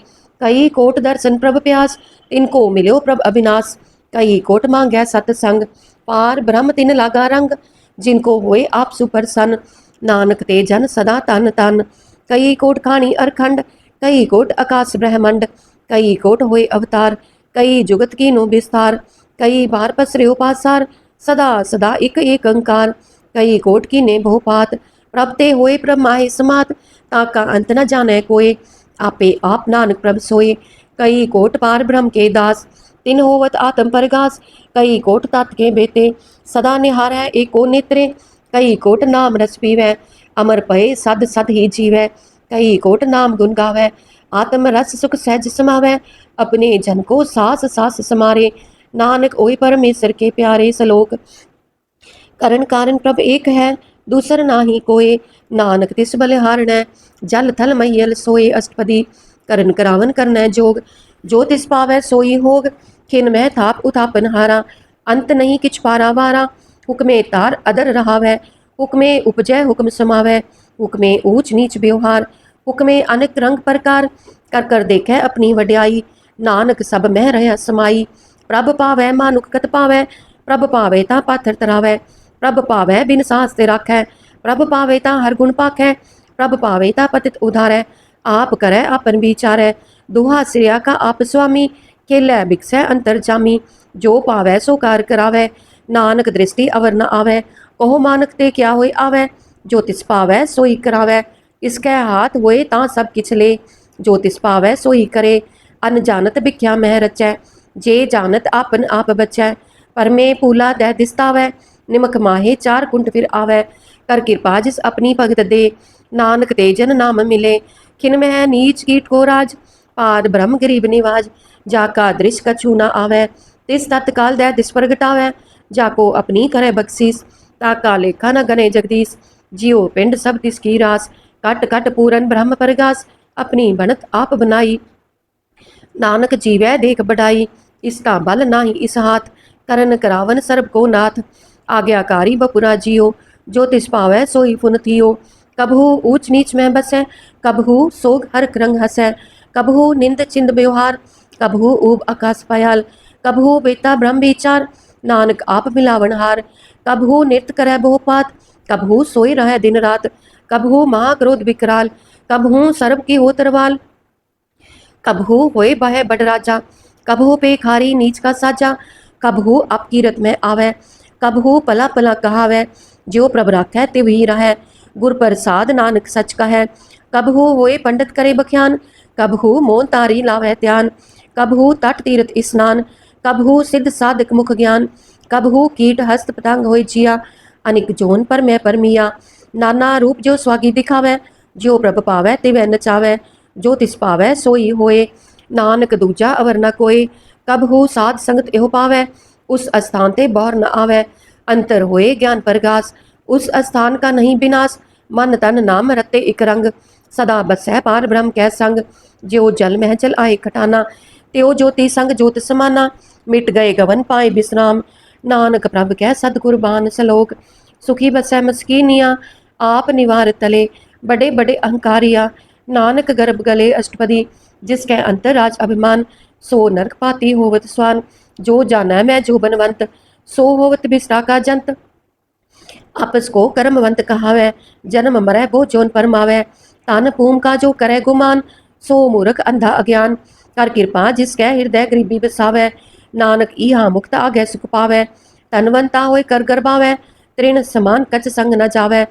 कई कोट दर्शन प्रभ प्यास, तिनको मिल्यो प्रभ अविनाश। कई कोट मांगै सतसंग, पार ब्रह्म तिन लागा रंग। जिनको होए आप सुप्रसन्न, नानक ते जन सदा तन तन। कई कोट खानी अरखंड, कई कोट आकाश ब्रह्मंड। कई कोट होए अवतार, कई जुगत कीनो विस्तार। कई बार पसर्यो पासार, सदा सदा एक एक अंकार। कई कोट कीने बहुपात, प्रभ ते होए प्रभ माहे समात। ताका अंत न जाने कोय, आपे आप नानक प्रभ सोए। कई कोट पार ब्रह्म के दास, तिन होवत आत्म परगास। कई कोट तात के बेते, सदा निहारै एको नेत्रे। कई कोट नाम रस पीवै, अमर पए सद सद ही जीवै। कई कोट नाम गुण गावै, आत्म रस सुख सहज समावै। अपने जन को सास सास समारे, नानक ओय परमेश्वर के प्यारे। सलोक करण कारण प्रभ एक है, दूसर नाही कोय। नानक तिस बलिहारणै, जल थल मैयल सोए अष्टपदी। करन करावन करनै जोग, जो तिस पावै सोई होग। खिन मह थाप उथापन हारा, अंत नहीं किछ पारावारा। हुक्मे तार अदर रहावै, हुक्मे उपजै हुक्म समावै। हुक्मे ऊंच नीच व्यवहार, हुक्मे अनेक रंग प्रकार। कर कर देखै अपनी वड्याई, नानक सब मह रह समाई। प्रभ पावै मानुक कत पावै, प्रभ पावै तां पाथर तरावै। प्रभ पावै बिन सास ते राखै, प्रभ पावै तां हर गुण पाखै। प्रभ पावै तां पतित उधारै, आप करै आपन विचारै। दुहा सिरिया का आप स्वामी, खेलै बिकसै अंतर जामी। जो पावै सो कार करावै, नानक दृष्टि अवर न आवै। कहो मानक ते क्या होए आवै, जो तिस पावै सोई करावै। इसकै हाथ होए तां सब किछ ले, जो तिस पावै सोई करे। अनजानत भिख्या मह रचै, जे जानत आपन आप बचै। परमे फूला दै दिसतावै, निमक माहे चार कुंट फिर आवै। कर कृपा जिस अपनी भगत दे, नानक ते जन नाम मिले, खिन में नीच कीट को राज, पाद ब्रह्म गरीब निवाज, जाका दृश कछु न आवे, तिस तत्काल दे दिस प्रगटावे, जाको अपनी करे बख्शीस, ताका लेखा न गने जगदीश, जियो पिंड सब तिसकी रास, कट कट पूरन ब्रह्म परगास, अपनी बनत आप बनाई, नानक जीवै देख बढ़ाई, इसका बल नाही इस हाथ, करन करावन सर्ब को नाथ, आज्ञाकारी बपुरा जियो, जो तिस पावै सोई फुन थियो, कबहू ऊंच नीच में बसै, कबहू सोग हर रंग हसै, कबहू निंद चिंद व्यवहार, कबहू ऊब आकाश पायल, कबहू बेता ब्रह्म विचार, नानक आप मिलावन हार, कबहू नृत्य करे बहुपात, कबहू सोई रहे दिन रात, कबहू महाक्रोध विकराल, कबहू सर्ब की हो तरवाल, कबहू होए बह बड़ राजा, कबहू पेखारी नीच का साजा, कबहू आपकी रत में आवे, कबहू पला पला कहावे, जो प्रभ राखै तिव ही रहै, गुर प्रसाद नानक सच कहै, कबहू होए पंडित करे बख्यान, कबहू मोन तारी लावै ध्यान, कबहू तट तीर्थ स्नान, कबहू सिद्ध साधक मुख ज्ञान, कबहू कीट हस्त पतंग होए जिया, अनिक जोन पर मैं परमिया, नाना रूप जो स्वागी दिखावै, जो प्रभ पावै तिवै नचावै, जो तिस पावै सोई होए, नानक दूजा अवर न कोय, कबहू साध संगत एहो पावै, उस स्थान ते बौर न आवे, अंतर होए ज्ञान प्रगास, उस स्थान का नहीं विनाश, मन तन नाम रते इक रंग, सदा बसै पार ब्रह्म कै संग, ज्यो जल मह जल आए खटाना, त्यो ज्योति संग ज्योत समाना, मिट गए गवन पाए विश्राम, नानक प्रभ कै सदगुरबान सलोक, सुखी बसै मस्कीनिया, आप निवार तले, बड़े बड़े अहंकारिया, नानक गर्भ गले अष्टपदी, जिसके अंतराज अभिमान, सो नरक पाती होवत स्वान, जो जाना मैं जो बनवंत, सो होवत बिस्टा का जंत, आपस को कर्मवंत कहावै, जन्म मरै बो जोन परमावै, तन पूम का जो करे गुमान, सो मूर्ख अंधा अज्ञान, कर कृपा जिसकै हृदय गरीबी बसावै, नानक इहा मुक्त आगे सुख पावै, तनवंता होए कर गरबावै, तृण समान कच संग न जावै,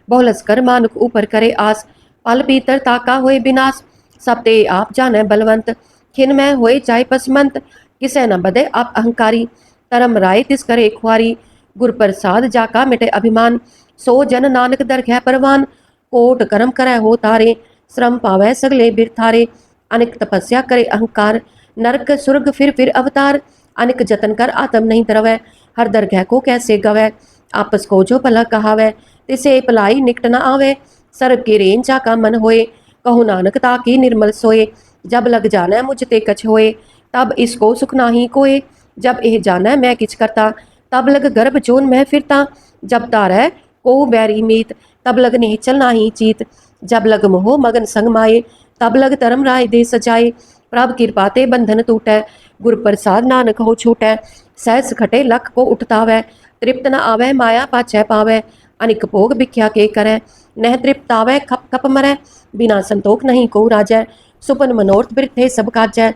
बहुलस कर मानुक ऊपर करे आस, पल पीतर ताका होए विनाश, सब ते आप जाने बलवंत, खिन में होए चाहे पसमंत, किसे न बदे आप अहंकारी, तरम राय तिस करे खुआरी, गुर प्रसाद जाका मिटे अभिमान, सो जन नानक दरखै परवान, कोट कर्म करे हो तारे, श्रम पावै सगले बिरथारे, अनिक तपस्या करे अहंकार, नरक सुर्ग फिर अवतार, अनिक जतन कर आत्म नहीं तरवै, हर दरगह को कैसे गवै, आपस को जो भला कहावै, तिसे भलाई निकट न आवे, सर्ब की रेन जाका मन होए, कहु नानक ताकी निर्मल सोए, जब लग जाना मुझ ते कछ होए, तब इसको सुख नाही कोए, जब एह जाना मैं किछ करता, तब लग गर्भ जोन मैं फिरता, जब तारै को बैरी मीत, तब लग निश्चल नाही चीत, जब लग मोह मगन संग माए, तब लग धर्म राय दे सजाए, प्रभ कृपा ते बंधन टूटै, गुर प्रसाद नानक हो छूटै, सहस खटे लख को उठतावै, तृप्त न आवै माया पाछै पावै, अनिक भोग भिख्या के करै, नह तृप्त आवै खप खप मरै, बिना संतोख नहीं को राजै, सुपन मनोरथ बिरथे सब काजै,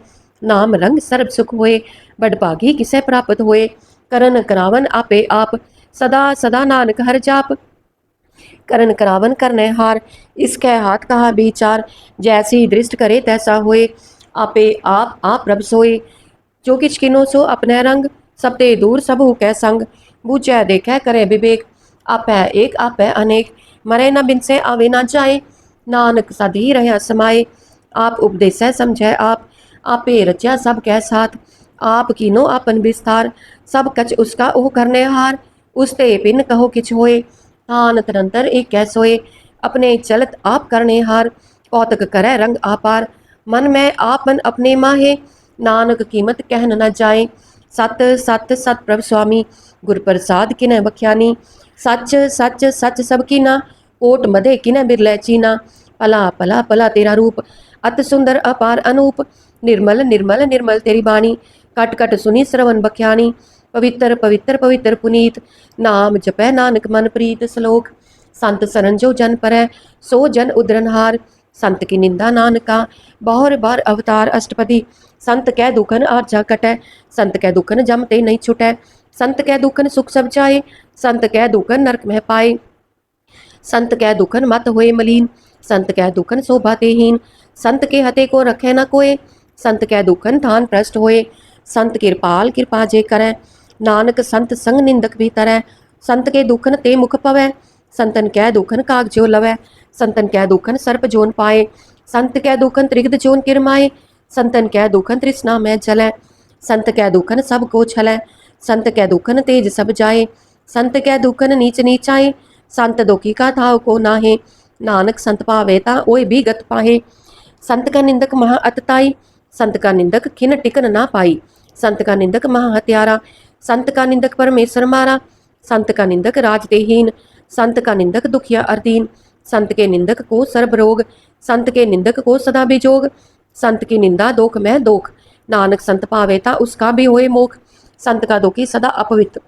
नाम रंग सर्ब सुख होए, बड़भागी किसे प्राप्त होए, करन करावन आपे आप, सदा सदा नानक हर जाप, करन करावन करने हार, इसके हाथ कहा विचार, जैसी दृष्ट करे तैसा होए, आपे आप प्रभ सोए, जो किछ किनो सो अपने रंग, सब ते दूर सब हु कै संग, बूझै देखै करे विवेक, आपै एक आपै अनेक, मरे न बिनसे आवे न जाए, नानक सद ही रह समाए, आप उपदेसै समझै आप, आपे रचा सब कै साथ, आप कीनो आपन विस्तार, सब कच उसका ओह करने हार, उसते पिन कहो किछ होए, तान तरंतर एक कैसोए, अपने चलत आप करने हार, कौतक करे रंग आपार, मन में आप मन अपने माहे, नानक कीमत कहन न जाए, सत सत सत प्रभ स्वामी, गुर प्रसाद किने बख्यानी, सच सच सच सब कीना, कोट मदे किने बिरलै चीना, पला पला पला तेरा रूप, अत सुंदर अपार अनूप, निर्मल निर्मल निर्मल तेरी बाणी, कट कट सुनी श्रवण बख्यानी, पवित्र पवित्र पवित्र पुनीत, नाम जपै नानक मन प्रीत, श्लोक, संत सरन जो जन परै, सो जन उदरनहार, संत की निंदा नानका, बहुर बार अवतार अष्टपदी, संत कै दुखन आरजा कटै, संत कै दुखन जम ते नहीं छुटै, संत कै दुखन सुख सब जाए, संत कै दुखन नरक में पाए, संत कै दुखन मत होए मलीन, संत कै दुखन शोभा तेहीन, संत के हते को रखे न कोय, संत कै दुखन थान भ्रष्ट होए, संत कृपाल कृपा जे करै, नानक संत संग निंदक भी तरै, संत के दुखन ते मुख पवै, संतन कै दुखन काग जो लवै, संतन कै दुखन सर्प जोन पाए, संत कै दुखन त्रिगद जोन किरमाए, संतन कै दुखन तृष्णा में जलै, संत कै दुखन सब को छलै, संत कै दुखन तेज सब जाए, संत कै दुखन नीच नीचाए, संत दुखी का थाव को नाहे, नानक संत पावे ता ओए भी गत पाहे। संत का निंदक महा अतताई, संत का निंदक खिन टिकन ना पाई, संत का निंदक महा हत्यारा, संत का निंदक परमेश्वर मारा, संत का निंदक राज देहीन, संत का निंदक दुखिया अर्दीन, संत के निंदक को सर्ब रोग, संत के निंदक को सदा बिजोग, संत की निंदा दोख में दोख, नानक संत पावे ता उसका भी होए मोख, संत का दोखी सदा अपवित्र,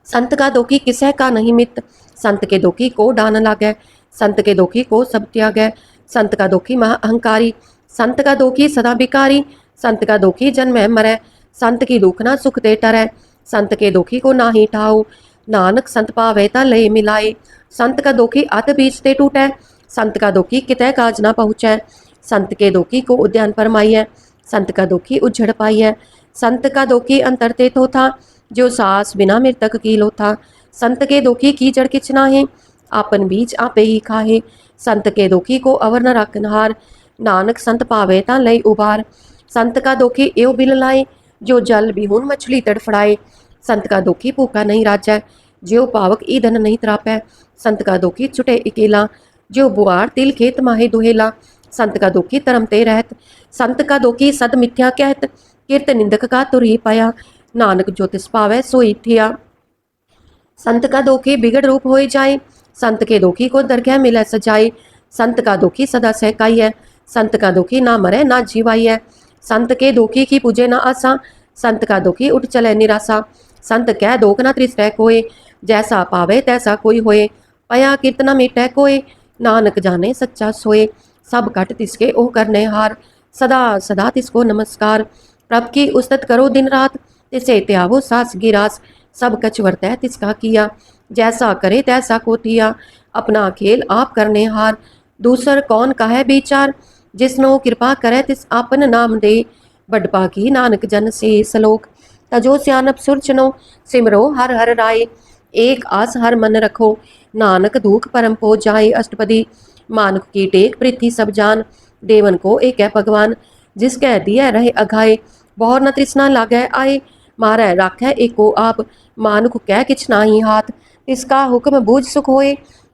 संत का दोखी किसै का नहीं मित, संत के दोखी को डान लागै, संत के दोखी को सब त्यागै, संत का दोखी महा अहंकारी, संत का दोखी सदा बिकारी, संत का दोखी जन्म में मरै, संत की दुख ना सुख दे टरै, संत के दोखी को ना ही ठाओ, नानक संत पावे ता लय मिलाए, संत का दोखी अत बीच ते टूटै, संत का दोखी कितै काज ना पहुँचै, संत के दोखी को उद्यान परमाइयै, संत का दोखी उज्जड़ पाइयै, संत का दोखी अंतर ते थोथा, जो सास बिना मृतक की लोथा, संत के दोखी की जड़ किछ नाहे, आपन बीज आपे ही खाहे, संत के दोखी को अवर न रखनहार, नानक संत पावे ता लय उबार, संत का दोखी एव बिल लाए, जो जल बिहुन मछली तड़फड़ाए, संत का दोखी भूखा नहीं राजै, जो पावक ईंधन नहीं त्रापै, संत का दोखी छुटे अकेला, जो बुआर तिल खेत माहे दुहेला, संत का दोखी धर्म ते रहत, संत का दोखी सद मिथ्या कहत, कीर्त निंदक का तुर ही पाया, नानक जो तिस पावै सोई थिया। संत का दोखी बिगड़ रूप होए जाए, संत के दोखी को दरगह मिलै सजाए, संत का दोखी सदा सहकाई है, संत का दोखी ना मरै ना जीवाई है, संत के दोखी की पूजे ना आसा, संत का दोखी उठ चले निराशा, संत कह दोख ना त्रिस्तै कोय, जैसा पावे तैसा कोई होए, पया कीर्तना मिटै कोय, नानक जाने सच्चा सोए, सब कट तिसके ओ करने हार, सदा सदा तिसको नमस्कार, प्रभ की उस्तत करो दिन रात, तिसे त्यावो सास गिरास, सब कछ वर्तै तिसका किया, जैसा करे तैसा को थिया, अपना खेल आप करने हार, दूसर कौन कहे विचार, जिसनो कृपा करे तिस आपन नाम दे, बडपा की नानक जन से सलोक, तजो सियानप सुरचनो, सिमरो हर हर राय, एक आस हर मन रखो, नानक दुख परम पो जाए, अष्टपदी मानुख की टेक पृथ्वी सब जान, देवन को एक है भगवान, जिसकै दिया रहे अघाए, बहुर न तृष्णा लागै आए, मारै राखै एको आप, मानुख कह किछ नाही हाथ, तिसका हुक्म बूझ सुख होए,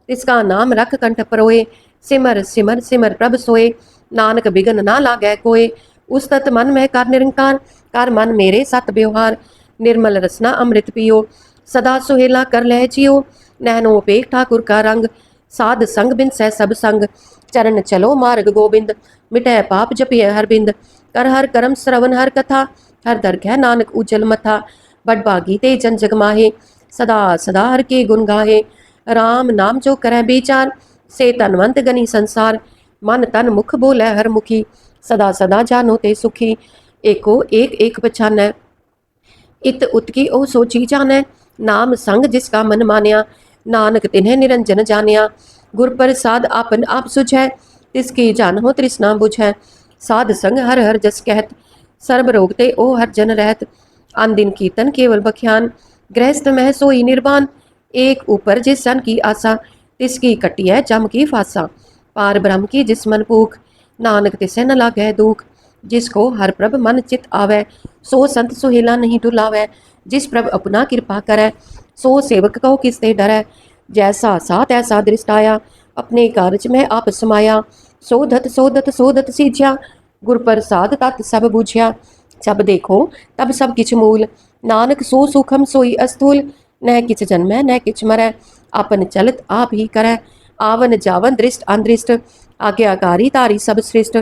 तिसका नाम रख कंठ परोए, सिमर सिमर सिमर प्रभ सोए, नानक बिगन ना लागै कोय, उस तत मन में कर निरंकार, कर मन मेरे सत व्यवहार, निर्मल रसना अमृत पियो, सदा सुहेला कर लह जियो, नैनो पेख ठाकुर का रंग, साध संग बिन सह सब संग, चरण चलो मार्ग गोबिंद, मिटै पाप जपिय हर बिंद, कर हर करम श्रवण हर कथा, हर दरगह नानक उजल मथा, बडभागी ते जन जग माहे, सदा सदा हर के गुण गाहे, राम नाम जो करੈ विचार, से तनवंत गनी संसार, मन तन मुख बोलै हर मुखी, सदा सदा जानो ते सुखी, एको एक एक पछानै, इत उत्की ओ सोची जानै, नाम संग जिसका मन मान्या, नानक तिन्हें निरंजन जानिया, गुर प्रसाद आपन आप सुझै, तिसकी जानहो तृष्णा बुझै, साध संग हर हर जस कहत, सर्ब रोग ते ओ हर जन रहत, आन दिन कीर्तन केवल बख्यान, गृहस्थ मह सोई निर्वाण, एक ऊपर जिस सन की आशा, तिसकी कटी है जम की फासा, पार ब्रह्म की जिस मन भूख, नानक तिसे न लागै दुख, जिसको हर प्रभ मन चित आवै, सो संत सुहेला नहीं डुलावै, जिस प्रभ अपना कृपा करै, सो सेवक कहो किसते डरै, जैसा सा तैसा दृष्ट आया, अपने कारज में आप समाया, सोधत सोधत सोधत सीझ्या, गुर प्रसाद तत् सब बुझ्या, जब देखो तब सब किछ मूल, नानक सो सुखम सोई अस्थूल, न किछ जन्मै न किछ मरै, आपन चलत आप ही करै, आवन जावन दृष्ट अनदृष्ट, आज्ञाकारी तारी सब सृष्ट,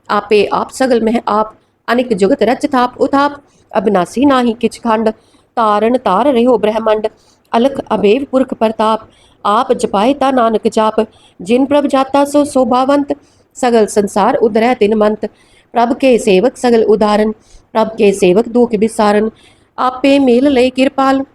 आपे आप सगल मह आप, अनिक जुगत रच थाप उथाप, अविनाशी नाही किछ खंड, तारण तार रहो ब्रह्मंड, अलख अबेव पुरख प्रताप, आप जपाए ता नानक जाप, जिन प्रभ जाता सो शोभावंत, सगल संसार उधरै तिन मंत, प्रभ के सेवक सगल उदाहरण, प्रभ के सेवक दुख विसारन, आपे मेल ले कृपाल,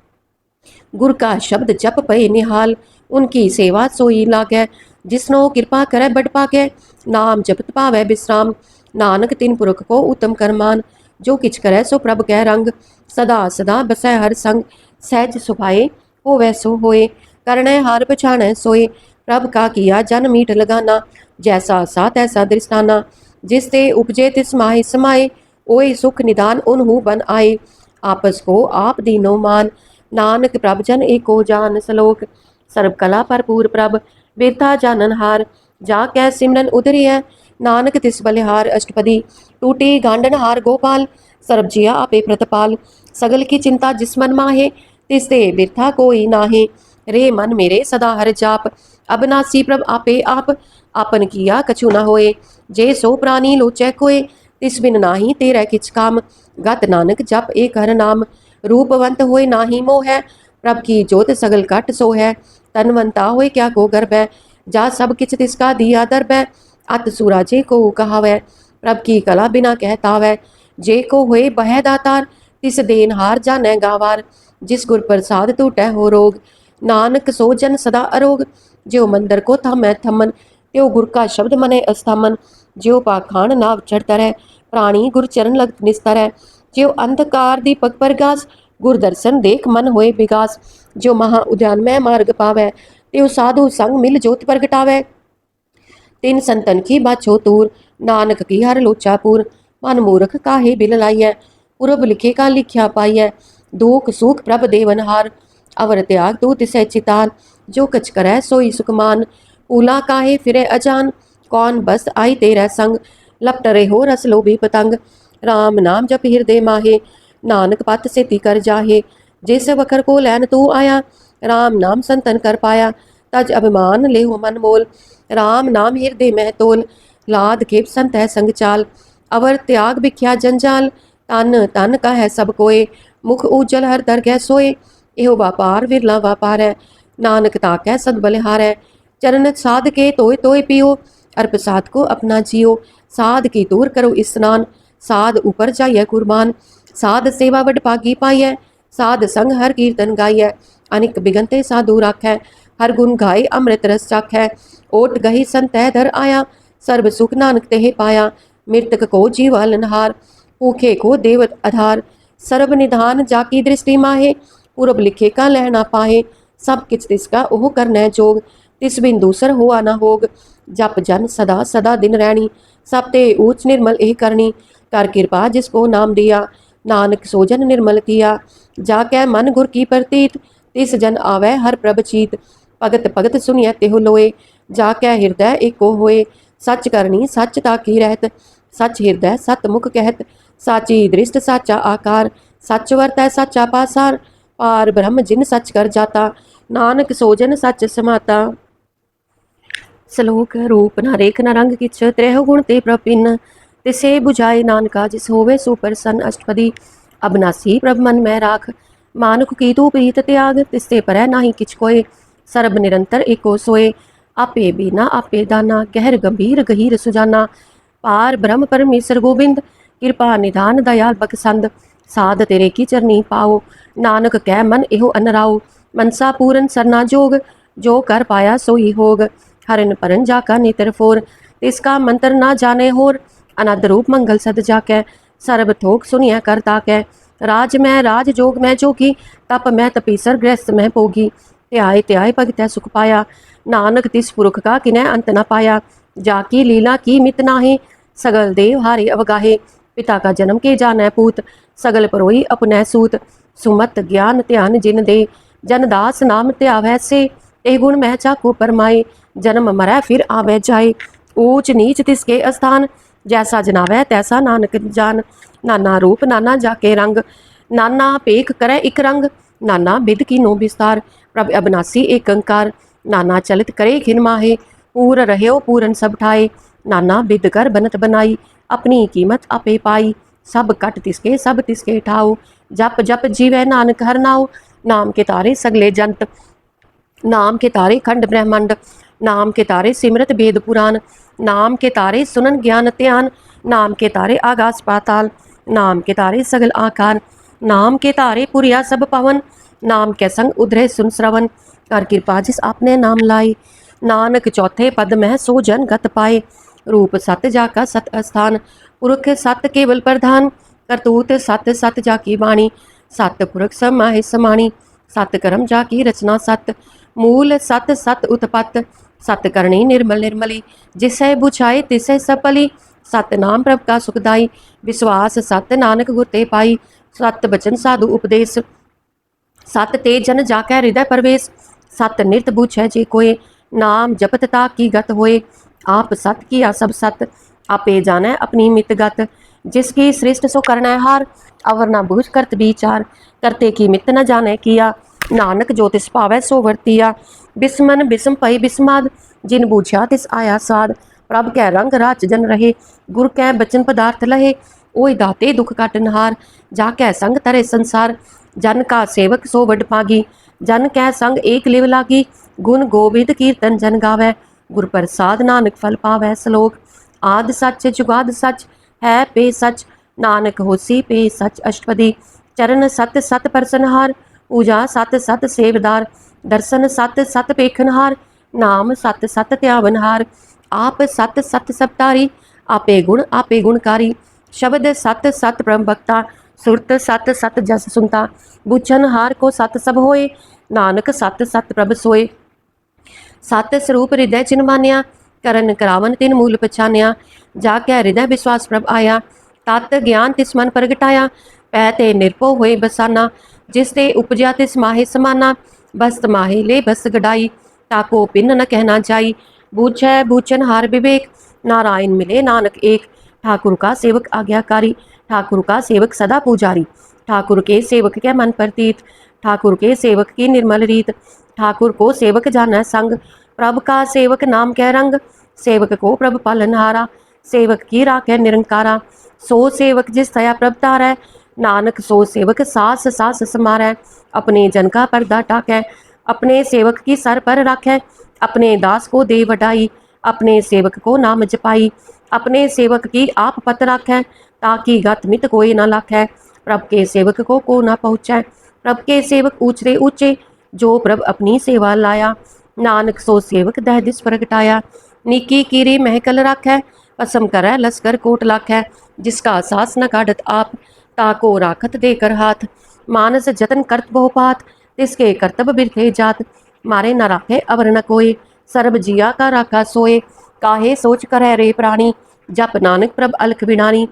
गुर का शब्द जप पए निहाल, उनकी सेवा सोई लागै, जिसनो कृपा करे बड पाकै, नाम जपत पावै विश्राम, नानक तिन पुरख को उत्तम करमान, जो किछ करे सो प्रभ कै रंग, सदा सदा बसै हर संग, सहज सुभाए होवै सो होए, करनै हार पछाणै सोए, प्रभ का किया जन मीठ लगाना, जैसा सा तैसा दृष्टाना, जिसते उपजे तिस माहे समाए, ओए सुख निदान उन्हु बन आए, आपस को आप दीनो मान, नानक प्रभ जन एको जान। श्लोक। सर्व कला भरपूर प्रभ बिरथा जानन हार, जा कै सिमरन उधरी है, नानक तिस बलिहार। अष्टपदी। टूटी गांडन हार गोपाल, सर्ब जिया आपे प्रतपाल, सगल की चिंता जिस मन माहे, तिसते बिरथा कोई नाहे, रे मन मेरे सदा हर जाप, अबनासी प्रभ आपे आप, आपन किया कछु न होए, जे सो प्राणी लोचै कोय, तिस बिन नाही तेरै किछ काम, गत नानक जप एक हर नाम, रूपवंत होए नाही मोह है, प्रभ की जोत सगल कट सो है, तनवंता होए क्या को गर्भ है, जा सब किछ तिसका दिया दर्ब है, अत सूरा जे को कहावै, प्रभ की कला बिना कहतावै, जे को होए बह दातार, तिस देन हार जानै गावार, जिस गुर प्रसाद टूटै हो रोग, नानक सो जन सदा अरोग, ज्यो मंदिर को थमै थमन, त्यो गुर का शब्द मने अस्थामन, ज्यो पाखान नाव चढ़तर है, प्राणी गुर चरण लग निस्तर है, ज्यो अंधकार दीपक प्रगास, गुर दर्शन देख मन होए विगास, जो महा उद्यान में मार्ग पावै, त्यो साधु संग मिल जोत प्रगटावै, तीन संतन की बाछो तूर, नानक की हर लोचापुर, मन मूर्ख काहे बिल लाइय, पुरब लिखे का लिख्या पाइय, दुख सुख प्रभ देवनहार, अवर त्याग तू तिसै चितान, जो कछ करै सोई सुखमान, पूला काहे फिरे अजान, कौन बस आई तेरा संग, लपट रहो रस लोभी पतंग, राम नाम जप हृदय माहे, नानक पत सेती कर जाहे, जिस वखर को लैन तू आया, राम नाम संतन कर पाया, तज अभिमान लेहु मन मोल, राम नाम हृदय मह तोल, लाद खेप संत है संग चाल, अवर त्याग बिख्या जंजाल, तन तन का है सब कोय, मुख उज्जल हर दरगह सोए, एहो व्यापार विरला व्यापार है, नानक ताकै सद बलिहार है, चरण साध के तोय तोय पियो, अर्प साध को अपना जियो, साध की दूर करो स्नान, साध ऊपर जाइए कुर्बान, साध सेवा वड पागी पाइय, साध संग हर कीर्तन गाइय, अनिक बिगनते साधु राखै, हर गुण गाय अमृत रस चाखै, ओट गही संत धर आया, सर्व सुख नानक तेह पाया, मृतक को जीवालनहार, भूखे को देवत आधार, सर्व निधान जाकी दृष्टि माहे, पूरब लिखे का लहना पाहे, सब किछ तिसका ओह करनै जोग, तिस बिन दूसर हुआ न होग, जप जन सदा सदा दिन रैनी, सब ते ऊच निर्मल एह करनी, कर कृपा जिसको नाम दिया, नानक सोजन निर्मल किया, जाकै मन गुर की प्रतीत, तिस जन आवे हर प्रभ चीत, भगत भगत सुनिय तेहु लोए, जाकै हृदय एको होए, सच करनी सच ताकी रहत, सच हृदय सत मुख कहत, साची दृष्ट साचा आकार, सच वरतै साचा पासार, पार ब्रह्म जिन सच कर जाता, नानक सोजन सच समाता। श्लोक। रूप न रेख न रंग किछ, त्रह गुण ते प्रपिन, तिसे बुझाए नानका जिस होवे सुप्रसन्न। अष्टपदी। अबनासी प्रभ मन में राख, मानुख की तू प्रीत त्याग, तिसते परै नाही किछ कोय, सर्ब निरंतर एको सोए, आपे बीना आपे दाना, गहर गंभीर गहीर सुजाना, पार ब्रह्म परमेश्वर गोविंद, कृपा निधान दयाल बखसंद, साध तेरे की चरनी पाओ, नानक कै मन एहो अनराओ, मनसा पूरन सरना जोग, जो कर पाया सोई होग, हरन परन जाका नेत्र फोर, तिसका मंत्र ना जाने होर, अनद रूप मंगल सद जाकै, सर्ब थोक सुनिया कर ताकै, राज में राज जोग में जोगी, तप में तपीसर गृहस्थ में भोगी, त्याय त्याय भगतै सुख पाया, नानक तिस पुरुख का किनै अंत न पाया, जाकी लीला की मित नाहे, सगल देव हारे अवगाहे, पिता का जन्म के जानै पूत, सगल परोई अपनै सूत, सुमत ज्ञान ध्यान जिन दे, जनदास नाम त्यावै से, ते गुण मह चाको परमाए, जन्म मरै फिर आवे जाए, ऊच नीच तिसके स्थान, जैसा जनावै तैसा नानक जान, नाना रूप नाना जाके रंग, नाना पेख करे इक रंग, नाना बिद की नो विस्तार, प्रभ अबनासी एक अंकार, नाना चलित करे खिन माहे, पूर रह्यो पूरन सब ठाए, नाना बिद कर बनत बनाई, अपनी कीमत आपे पाई, सब कट तिसके सब तिसके ठाओ, जप जप जीवै नानक हर नाओ, नाम के तारे सगले जंत, नाम के तारे खंड ब्रह्मांड, नाम के तारे सिमरत वेद पुराण, नाम के तारे सुनन ज्ञान ध्यान, नाम के तारे आकाश पाताल, नाम के तारे सगल आकार, नाम के तारे पुरिया सब पवन, नाम के संग उधरे सुन श्रवण, कर कृपा जिस आपने नाम लाई, नानक चौथे पद में सो जन गत पाए, रूप सत जाका सत स्थान, पुरख सत केवल प्रधान, करतूत सत सत जाकी वाणी, सत पुरख समाहि समाणी, सत कर्म जाकी रचना सत, मूल सत सत उत्पत, सत करणी निर्मल निर्मली, जिसै बुझाए तिसै सफली। सत नाम प्रभ का सुखदाई, विश्वास सत नानक गुर ते पाई। सत बचन साधु उपदेश, सत ते जन जाकै हृदय प्रवेश। सत नित बुझै जे कोय, नाम जपत ताकी गत होए। आप सत किया सब सत, आपे जानै अपनी मित गत। जिसकी सृष्ट सो करनै हार, अवर न बूझ करत विचार। करते की मित न जानै किया, नानक जो तिस पावै सो वर्तिया। बिस्मन बिस्म पई बिस्माद, जिन बूझा तिस आया साध। प्रभ कै रंग राच जन रहे, गुर कै बचन पदार्थ लहे। ओय दाते दुख काट नहार, जाकै संग तरे संसार। जन का सेवक सो वड पागी, जन कै संग एक लिव लागी। गुण गोविंद कीर्तन जन गावै, गुर प्रसाद नानक फल पावै। श्लोक। आद सच जुगाद सच, है पे सच, नानक होसी पे सच। अष्टपदी। चरण सत सत परसनहार, पूजा सत सत सेवदार। दर्शन सत सत पेखनहार, नाम सत सत त्यावनहार। आप सत सत सबतारी, आपे गुणकारी। शब्द सत सत ब्रह्म भक्ता, सुरत सत सत जस सुनता। बुझन हार को सत सब होए, नानक सत सत प्रभ सोए। सत स्वरूप हृदय चिन्ह मानिया, करन करावन तिन मूल पछानिया। जाकै हृदय विश्वास प्रभ आया, तत ज्ञान तिस मन प्रगटाया। पै ते निरभो होए बसाना, जिस ते उपजया तिस माहे समाना। बस्त माहे ले बस गडाई, ताको पिन न कहना जाई। बूझै बूझन हार विवेक, नारायण मिले नानक एक। ठाकुर का सेवक आज्ञाकारी, ठाकुर का सेवक सदा पुजारी। ठाकुर के सेवक के मन प्रतीत, ठाकुर के सेवक की निर्मल रीत। ठाकुर को सेवक जाना संग, प्रभ का सेवक नाम कै रंग। सेवक को प्रभ पालनहारा, सेवक की राखै निरंकारा। सो सेवक जिस दया प्रभ तारै, नानक सो सेवक सास सास समारै। अपने जन का पर्दा टाकै, अपने सेवक की सर पर राखै। अपने दास को दे वडाई, अपने सेवक को नाम जपाई। अपने सेवक की आप पत राखै, ताकि गत मित कोई न लाखै। प्रभ के सेवक को न पहुँचै, प्रभ के सेवक ऊंचे ऊंचे। जो प्रभ अपनी सेवा लाया, नानक सो सेवक दह दिस प्रगटाया। निकी कीरी महकल राखै, पसम करै लश्कर कोट लाखै। जिसका सास न काढ़त आप, ताको राखत देकर हाथ। मानस जतन करत बहुपात, तिसके कर्तव्य बिरथे जात। मारे न राखे अवर न कोय, सर्ब जिया का राखा सोए। काहे सोच करੈ रे प्राणी, जप नानक प्रभ अलख बिनानी।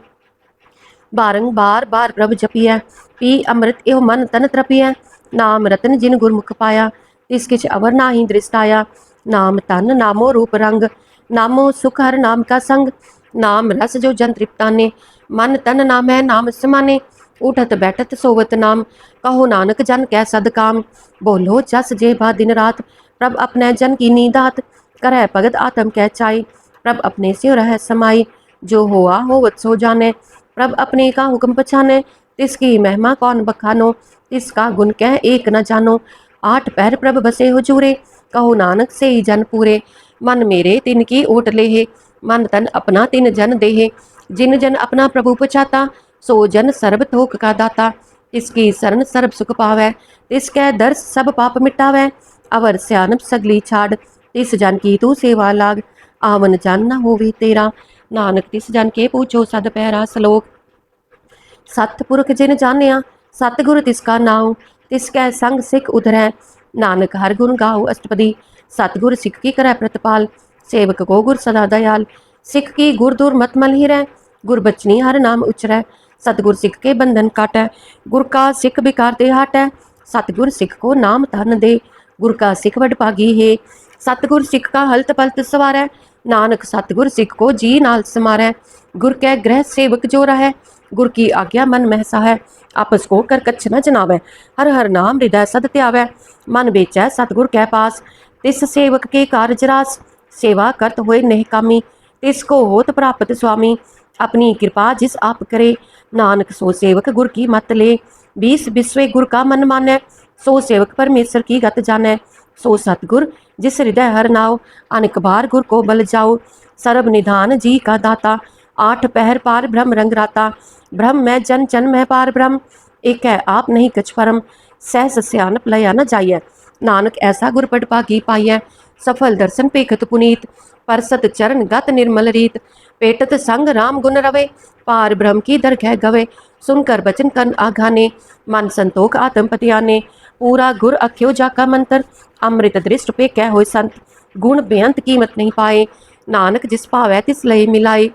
बारंबार बार प्रभ जपिय, पी अमृत एव मन तन त्रपिय। नाम रतन जिन गुरमुख पाया, तिस किछ अवर नाहि दृष्टाया। नाम तन नामो रूप रंग, नामो सुख हर नाम का संग। नाम रस जो जन तृप्ताने, मन तन नाम है नाम समाने। उठत बैठत सोवत नाम, कहो नानक जन कै सद काम। बोलो जस जे बा दिन रात, प्रभ अपने जन की नीदात। करੈ भगत आत्म कै चाई, प्रभ अपने से रह समाई। जो होआ होवत सो जाने, प्रभ अपने का हुक्म पछाने। तिसकी महिमा कौन बखानो, तिसका गुण कह एक न जानो। आठ पैर प्रभ बसे हुजूरे, कहो नानक से ही जन पूरे। मन मेरे तिन की ओट लेहे, मन तन अपना तिन जन देहे। जिन जन अपना प्रभु पछाता, सो जन सर्ब थोक का दाता। तिसकी शरण सर्ब सुख पावै, तिसकै दर्श सब पाप मिटावै। अवर स्यानप सगली छाड़, तिस जन की तू सेवा लाग। आवन जन न होवे तेरा, नानक तिस जन के पूछो सद पैरा। श्लोक। सतपुरख जिन जानिया, सतगुर तिसका नाउ। तिसकै संग सिख उधरै, नानक हर गुण गाओ। अष्टपदी। सतगुर सिख की करੈ प्रतिपाल, सेवक को गुर सदा दयाल। सिख की गुर दूर मत मल हिरै, गुर बचनी हर नाम उचरै। सतगुर सिख के बंधन काटै, गुर का सिख बिकार ते हटै। सतगुर सिख को नाम धन दे, गुर का सिख वड भागी है। सतगुर सिख का हलत पलत सवारै, नानक सतगुर सिख को जी नाल समारै। गुर कै ग्रह सेवक जो रहै, गुर की आज्ञा मन महसा है। आपस को कर कच्छ न जनावै, हर हर नाम हृदय सद त्यावै। मन बेचै सतगुर कै पास, तिस सेवक के कारज रास। सेवा करत होए नेह कामी, तिसको होत प्राप्त स्वामी। अपनी कृपा जिस आप करे, नानक सो सेवक गुर की मत ले। बीस बिस्वे गुर का मन मानै, सो सेवक परमेश्वर की गत जानै। सो सतगुर जिस हृदय हर नाव, अनेक बार गुर को बल जाओ। सर्ब निधान जी का दाता, आठ पहर पार ब्रह्म रंग राता। ब्रह्म मैं जन जन मैं पार ब्रह्म, एक है आप नहीं कछ परम। सहस स्यानप लया न जाइय, नानक ऐसा गुर पड़ भागी पाइय। सफल दर्शन पेखत पुनीत, परसत चरण गत निर्मल रीत। पेटत संग राम गुण रवे, पार ब्रह्म की दरगह गवे। सुनकर बचन कन आघाने, मन संतोख आत्म पति आने। पूरा गुर अख्यो जाका मंत्र, अमृत दृष्ट पे कह होय संत। गुण बेअंत कीमत नहीं पाए, नानक जिस पावै तिस लय मिलाए।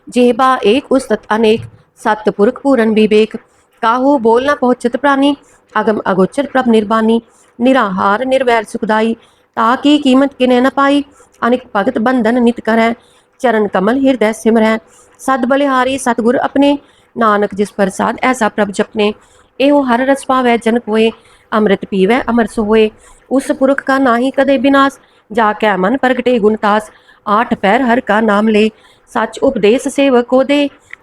जेहबा एक उस्तत अनेक, सतपुरख पूरन विवेक, काहू बोल न पहुँचत प्राणी, अगम अगोचर प्रभ निर्बानी, निराहार निर्वैर सुखदाई, ताकि कीमत किने न पाई, अनिक भगत बंधन नित करੈ, चरण कमल हृदय सिमरै, सद बलिहारी सतगुर अपने, नानक जिस प्रसाद ऐसा प्रभ जपने, एहो हर रस पावै जन कोय, अमृत पीवै अमर सोए, उस पुरख का नाही कदे विनाश, जाकै मन प्रगटे गुणतास, आठ पैर हर का नाम ले, सच उपदेश सेवक को दे,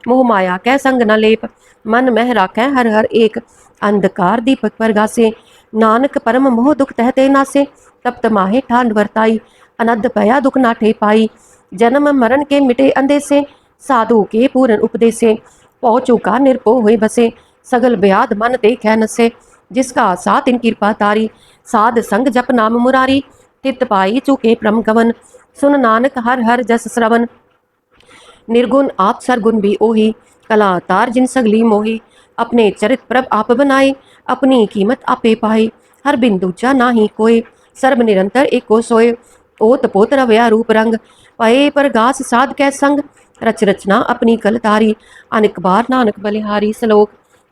मोह माया कै संग न लेप, मन मह राखै हर हर एक, अंधकार दीपक परगासे, नानक परम मोह दुख तहते नासे, तप्त माहे ठांड वर्ताई, अनद भया दुख नाठे पाई, जन्म मरण के मिटे अंदेसे, साधु के पूर्ण उपदेसे, पहुँचू का निर्भो हुए बसे, सगल ब्याद मन देखै नसे, जिसका साथ इन कृपा तारी, साध संग जप नाम मुरारी, तित पाई चुके प्रम गवन, सुन नानक हर हर जस श्रवण, निर्गुण आप सरगुण भी ओही, कला तार जिन सगली मोही, अपने चरित प्रभ आप बनाए, अपनी कीमत आपे पाए, हर बिंदु चा नाही कोय, सर्व निरंतर एको सोए, ओत पोत रवया रूप रंग, पए पर गास साध कै संग, रच रचना अपनी कल तारी, अनिक बार नानक बलिहारी सलोक,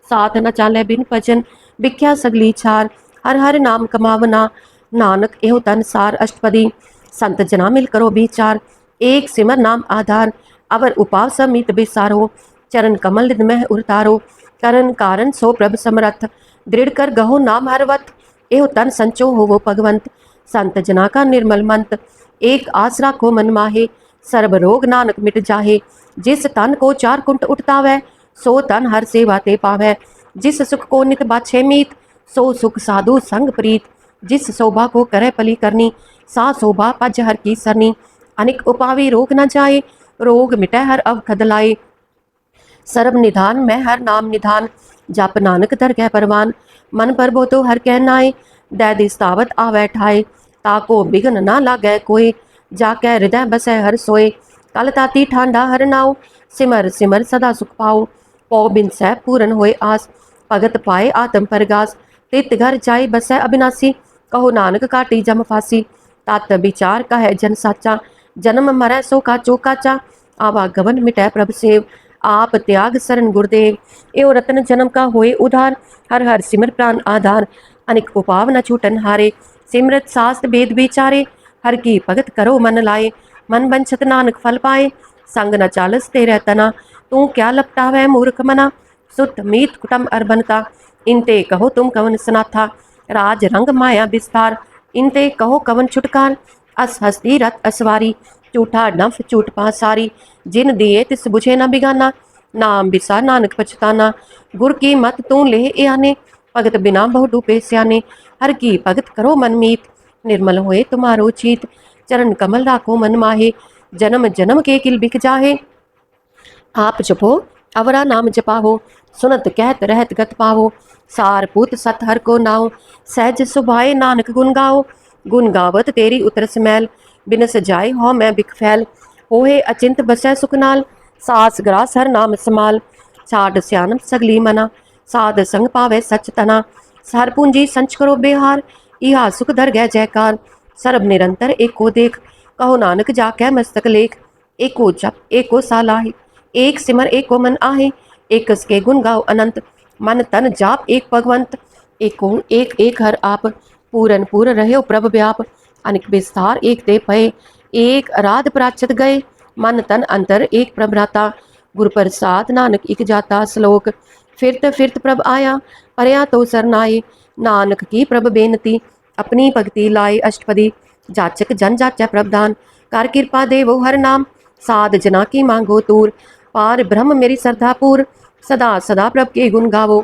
साथ न चाले बिन भजन, बिख्या सगली छार, हर हर नाम कमावना, नानक एहो तन सार अष्टपदी, संत जना मिल करो विचार, एक सिमर नाम आधार, अवर उपाव समित बिसारो, चरण कमल निध मह उतारो, करण कारण सो प्रभ समरथ, दृढ़ कर गहो नाम हरवत, एहो तन संचो होवो भगवंत, संत जना का निर्मल मंत, एक आस राखो मन माहे, सर्व रोग नानक मिट जाहे, जिस तन को चार कुंट उठतावै, सो तन हर सेवा ते पावै, जिस सुख को नित बाछे मीत, सो सुख साधु संग प्रीत, जिस शोभा को करे पली करनी, सा शोभा पज हर की सरनी, अनिक उपावी रोग न जाए, रोग मिटै हर अवखद लाए, सर्व निधान मैं हर नाम निधान, जप नानक धर कै परवान, मन परबो तो हर कह नाए, दैदिस तावत आवै ठाए, ताको बिघन न लागै कोय, जाकै हृदय बसै हर सोए, कल ताती ठांडा हर नाव, सिमर सिमर सदा सुख पाओ, पौ बिन सै पूरन होए आस, भगत पाए आत्म परगास, तित घर जाय बसै अविनाशी, कहो नानक काटी जम फासी, तात विचार कहे जन साचा, जन्म मरै सो का चौकाचा, आवागमन मिटै प्रभ सेव, आप त्याग शरण गुरुदेव, एवं रतन जन्म का होए उधार, हर हर सिमर प्राण आधार, अनिक उपाव न छूटन हारे, सिमरत शास्त्र वेद विचारे, हर की भगत करो मन लाए, मन बंछत नानक फल पाए, संग न चालस तेरे तना, तू क्या लपटावै मूर्ख मना, सुत मीत कुटम अरबनता, इनते कहो तुम कवन सनाथा, राज रंग माया विस्तार, इनते कहो कवन छुटकार, अस हस्ती रथ असवारी, झूठा डंफ झूठ पासारी, जिन दिए तिस बुझे न बिगाना, नाम बिसा नानक पछताना, गुर की मत तू ले आने, भगत बिना बहु डूबे स्याने, हर की भगत करो मन मीत, निर्मल होए तुम्हारो चीत, चरण कमल राखो मन माहे, जन्म जन्म के किल बिक जाहे, आप जपो अवरा नाम जपाहो, सुनत कहत रहत गत पावो, सार पुत सत हर को नाओ, सहज सुभाए नानक गुण गाओ, गुण गावत तेरी उतरस मैल, बिनस जाय हो मैं बिख फैल, होए अचिंत बसै सुख नाल, सास ग्रास हर नाम समाल, छाड़ स्यानम सगली मना, साध संग पावे सच तना, सार पूंजी संच करो बेहार, इहा सुख धर गै जयकार, सर्ब निरंतर एको देख, कहो नानक जाकै मस्तक लेख, एको जप एको सालाहे, एक सिमर एको मन आहे, एक के गुण गाओ अनंत, मन तन जाप एक भगवंत, एको एक एक हर आप, पूरन पूर रहे प्रभ व्याप, अनिक विस्तार एक ते भय, एक अराध प्राचत गए, मन तन अंतर एक प्रभ्राता, गुर प्रसाद नानक इक जाता, श्लोक फिरत फिरत प्रभ आया, परया तो सरनाए, नानक की प्रभ बेनती, अपनी भक्ति लाए अष्टपदी, जाचक जन जाचै प्रभदान, कर कृपा देवो हर नाम, साध जना की मांगो तूर, पार ब्रह्म मेरी श्रद्धा पूर, सदा सदा प्रभ के गुण गावो,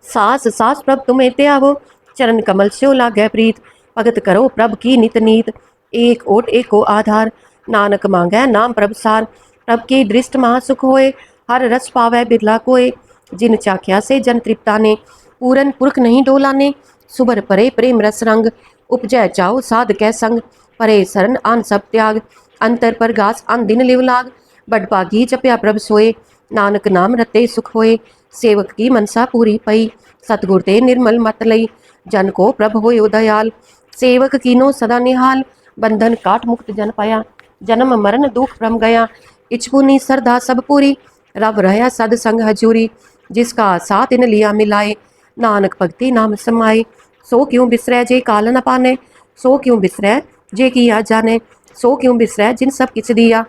सास सास प्रभ तुम्हें त्यावो, चरण कमल स्यो लागै प्रीत, भगत करो प्रभ की नित नीत, एक ओट एको आधार, नानक मांगै नाम प्रभ सार, प्रभ की दृष्ट महासुख होए, हर रस पावै बिरला कोय, जिन चाख्या से जन तृप्ता ने, पूरन पुरख नहीं डोलाने, सुबर परे प्रेम रस रंग, उपजै चाओ साध कै संग, परे शरण आन सब त्याग, अंतर पर गास आन दिन लिव लाग, बडभागी जपया प्रभ सोए, नानक नाम रते सुख होए, सेवक की मनसा पूरी पई, सतगुर ते निर्मल मत लई, जन को प्रभ होयो दयाल, सेवक कीनो सदा निहाल, बंधन काट मुक्त जन पाया। जन्म मरण दुख भ्रम गया, इच्छपुनी सरदा सब पूरी। रब रहया सद संग हजूरी, जिसका साथ इन लिया मिलाए। नानक भगति नाम समाए, सो क्यों बिसरै जे काल न पाने। सो क्यों बिसरै जे किया जाने, सो क्यों बिसरै जिन सब किछ दिया।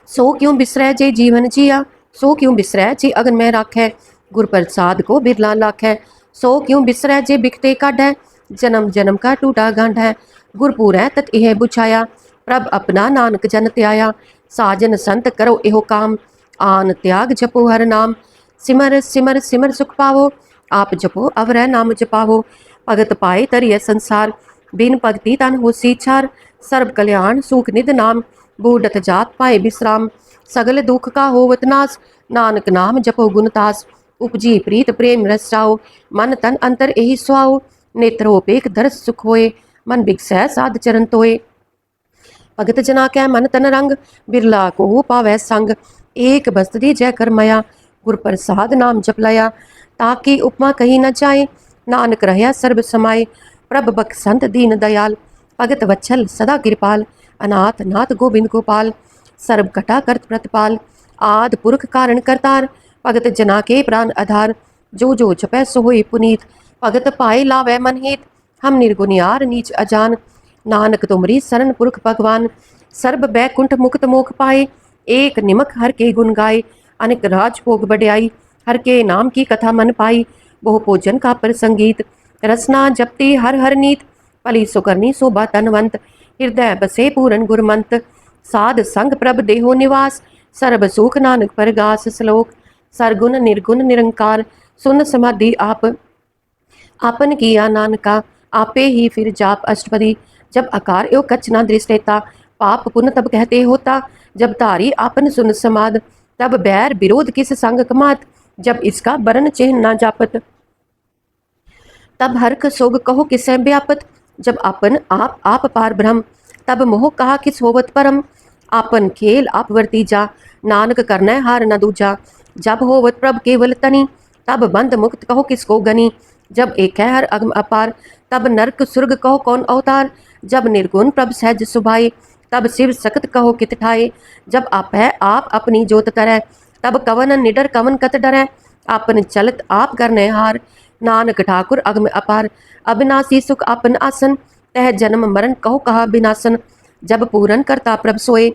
सो क्यों बिसरै जे जीवन जिया, सो क्यों बिसरै जे अगन में राखै। गुर प्रसाद को बिरला लाखै, सो क्यों बिसरै जे बिकते काढ़ै। जन्म जन्म का टूटा गांठ है, गुरपुर है तत यह बुझाया। प्रभ अपना नानक जन त्याया, साजन संत करो एहो काम। आन त्याग जपो हर नाम, सिमर सिमर सिमर सुख पावो। आप जपो अवरह नाम जपावो, भगत पाए तरिय संसार। बिन भगति तन होसी छार, सर्व कल्याण सुख निध नाम। बूढ़त जात पाए विश्राम, सगल दुख का होवत नाश। नानक नाम जपो गुणतास, उपजी प्रीत प्रेम रस जाओ। मन तन अंतर यही सुहाओ, नेत्रोपेख दर्श सुख होए। मन बिगसै साध चरण तोए, भगत जना कै मन तन रंग। बिरला को पावै संग, एक बसती जय कर मया। गुर प्रसाद नाम जप लया, ताकि उपमा कही न जाए। नानक रहया सर्ब समाये, प्रभ बख्शंत दीन दयाल। भगत वत्सल सदा कृपाल, अनाथ नाथ गोविंद गोपाल। सर्ब कटा करत प्रतिपाल, आद पुरख कारण करतार। भगत जना के प्राण आधार, जो जो जपै सो होए पुनीत। भगत पाए लावै मन हित, हम निर्गुनियार नीच अजान। नानक तुमरी शरण पुरख भगवान, सर्ब बैकुंठ मुक्त मोख पाए। एक निमक हर के गुण गाए, अनेक राज भोग बढ़ाई। हर के नाम की कथा मन पाई, बहु भोजन का प्रसंगीत। रसना जपती हर हर नीत, पली सुकरनी शोभा तनवंत। हृदय बसे पूरन गुरमंत, साध संग प्रभ देहो निवास। सर्ब सुख नानक परगास श्लोक, सरगुण निर्गुण निरंकार। सुन समाधि आप आपन किया नानका, आपे ही फिर जाप अष्टपदी। जब आकार एवं कच्छ न दृष्टेता, पाप पुण्य तब कहते होता। जब तारी आपन सुन समाद, तब बैर विरोध किस संग कमात। जब इसका बरन चिन्ह न जापत, तब हर्क सोग कहो किसै व्यापत। जब अपन आप पार ब्रह्म, तब मोह कहा किस होवत परम। आपन खेल आप वर्ती जा, नानक करनै हार न दूजा। जब होवत प्रभ केवल तनी, तब बंद मुक्त कहो किसको गनी। जब एक है हर अगम अपार, तब नरक सुर्ग कहो कौन अवतार। जब निर्गुण प्रभ सहज सुभाए, तब शिव सख्त कहो कित ठाए। जब आप है आप अपनी जोत तरह, तब कवन निडर कवन कत डरै। आपन चलत आप करने हार, नानक ठाकुर अगम अपार। अविनाशी सुख आपन आसन, तह जन्म मरण कहो कहा बिनासन। जब पूरन करता प्रभ सोए,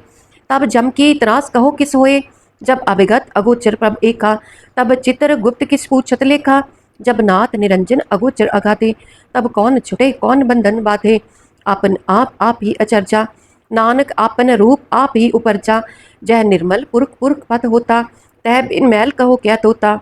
तब जम की त्रास कहो किस होए। जब अभिगत अगोचर प्रभ एका, तब चित्र गुप्त किस पूछत लेखा। जब नाथ निरंजन अगोचर अगाधे, तब कौन छुटे कौन बंधन बाधे। आपन आप ही अचर्चा, नानक आपन रूप आप ही उपरचा। जह निर्मल पुरख पुरख पद होता, तह बिन मैल कहो क्या तोता।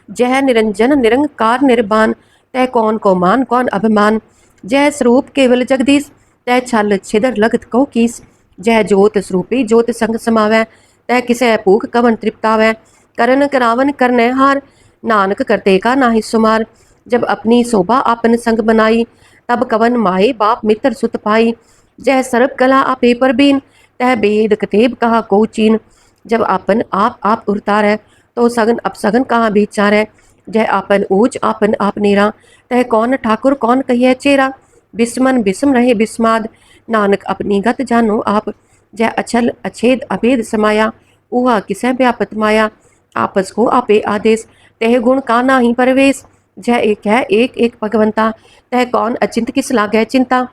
जह निरंजन निरंकार निर्बान, तह कौन को मान कौन अभिमान। जह स्वरूप केवल जगदीश, तह छल छिदर लगत कहो कीस। जह जोत स्वरूपी जोत संग समावै, तह किसै भूख कवन तृप्तावै। करन करावन करनै हार, नानक करते का नाहि सुमार। जब अपनी शोभा आपन संग बनाई, तब कवन माए बाप मित्र सुत पाई। जह सर्व कला आपे पर बीन, तह वेद कतेब कहा को चीन। जब आपन आप उरतार है, तो सगन अपसगन कहाँ विचार है। जह आपन ऊंच आपन आप नीरा, तह कौन ठाकुर कौन कहिए चेरा। बिस्मन बिस्म रहे बिस्माद, नानक अपनी गत जानो आप। जह अछल अछेद अभेद समाया, उहा किसै व्यापत माया। आपस को आपे आदेश, तह गुण का नाही परवेश। जह एक है एक भगवंता, तह कौन अचिंत किस लागै चिंता।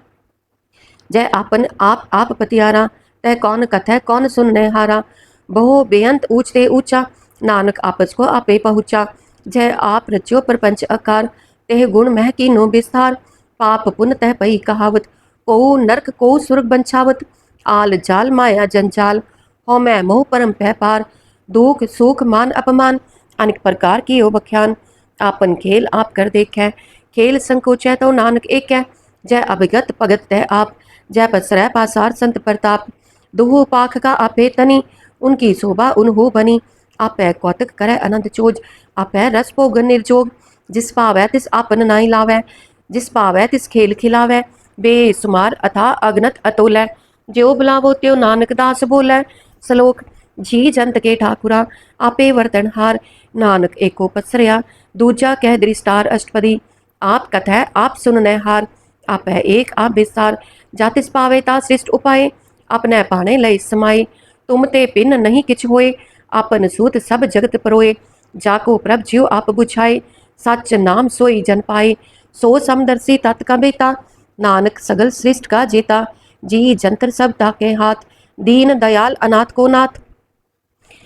जय आपन आप पतियारा, तह कौन कथै कौन सुनने हारा। बहु बेअंत ऊंचते ऊंचा, नानक आपस को आपे पहुँचा। जय आप रच्यो प्रपंच आकार, तह गुण मह कीनो विस्तार। पाप पुण्य तह पई कहावत, को नरक को सुर्ग बंछावत। आल जाल माया जंजाल, हो मैं मोह परम पह पार। दुख सुख मान अपमान, अनेक प्रकार की ओ बख्यान। आपन खेल आप कर देखै, खेल संकोचै तो नानक एक है। जय अभिगत भगत तह आप, जय पसरै पासार संत प्रताप। दुहु पाख का आपे तनी, उनकी शोभा उन्हु बनी। आपै कौतक करे अनंत चोज, आपै रस भोगन निर्जोग। जिस पावै तिस आपन नाई लावै, जिस पावै तिस खेल खिलावै। बेसुमार अथा अगनत अतोलै, ज्यो बुलावो त्यो नानक दास बोलै। श्लोक, जी जंत के ठाकुरा, आपे वर्तनहार। नानक एको पसरया, दूजा कह दृष्टार अष्टपदी। आप कथै आप सुननै हार, आपै एक आप विस्तार जातिस पावे ता सृष्ट उपाय अपने पाने लय समाये तुम ते पिन नहीं किछ होए आपन सूत सब जगत परोए जाको प्रभ ज्यो आप बुझाए सच नाम सोई जन पाए सो समदर्शी तत् का बेता नानक सगल सृष्ट का जेता जी जंतर सब ताके हाथ दीन दयाल अनाथ को नाथ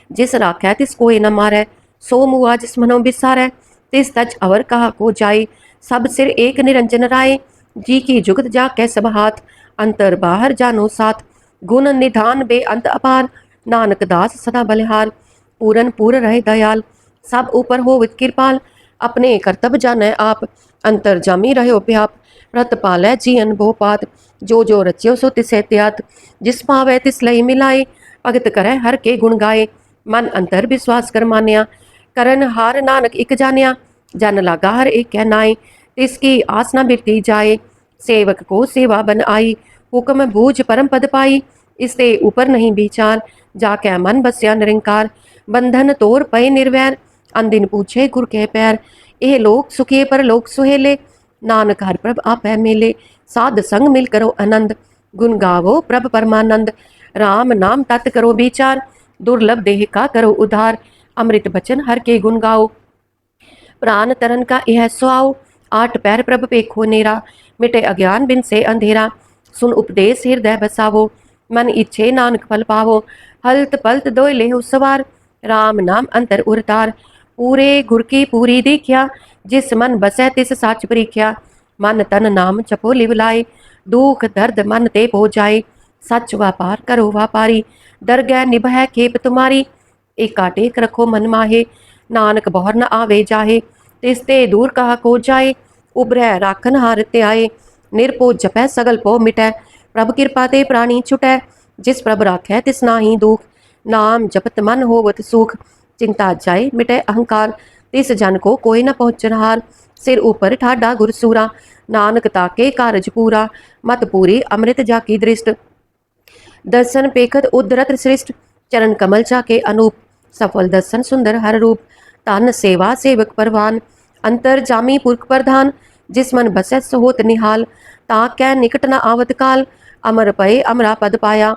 जिस राखै तिस कोई न मारै सो मुआ जिस मनो बिसारै तिस तज अवर कहा को जाए सब सिर एक निरंजन राय जी की जुगत जा कै सब हाथ अंतर बाहर जानो साथ गुण निधान बे अंत अपार नानक दास सदा बलिहार पूरन पूर रहे दयाल सब ऊपर हो विद कृपाल अपने कर्तव्य जाने आप अंतर जामी रहो व्याप रत पालै जीअन भोपात जो जो रच्यो सो तिसे त्यात जिस पावै तिस लई मिलाए भगत करे हर के गुण गाए मन अंतर विश्वास कर मान्या करन हार नानक इक जान्या जन लागा हर एक कह नाए तिसकी आस न बिरती जाए सेवक को सेवा बन आई हुक्म बूझ परम पद पाई इससे ऊपर नहीं विचार जाके मन बस्या निरंकार बंधन तोर पय निर्वैर अंदिन पूछे गुर के पैर ए लोक सुखिए पर लोक सुहेले नानक हर प्रभ आपै मेले साध संग मिल करो आनंद गुण गावो प्रभ परमानंद राम नाम तत् करो विचार दुर्लभ देह का करो उद्धार अमृत बचन हर के गुण गाओ प्राण तरन का यह सुआओ आठ पैर प्रभ पेखो नेरा मिटे अज्ञान बिन से अंधेरा सुन उपदेश हृदय बसावो मन इच्छे नानक फल पावो हल्त पल्त दोय लेहु सवार राम नाम अंतर उरतार पूरे गुर की पूरी दीख्या जिस मन बसै तिस साच परीख्या मन तन नाम जपो लिव लाए दुख दर्द मन ते हो जाए सच व्यापार करो व्यापारी दरगह निभै खेप तुम्हारी एका टेक रखो मन माहे नानक बहर न आवे जाहे तिसते दूर कहा को जाए उभरै राखन हार त्याए निरपो जपै सगल पो मिटै प्रभ कृपा ते प्राणी छुटै जिस प्रभ राखै तिस नाही दुख नाम जपत मन होवत सुख चिंता जाए मिटे अहंकार तिस जन को कोई न पहुँचनहार सिर ऊपर ठाडा गुरसूरा नानक ताके कारज पूरा मत पूरी अमृत जाकी दृष्ट दर्शन पेखत उद्धरत श्रेष्ठ चरण कमल जाके अनूप सफल दर्शन सुंदर हर रूप तन सेवा सेवक परवान अंतर जामी पुरख प्रधान जिस मन बसै सोहोत निहाल ताकै निकट न आवत काल अमर पए अमरा पद पाया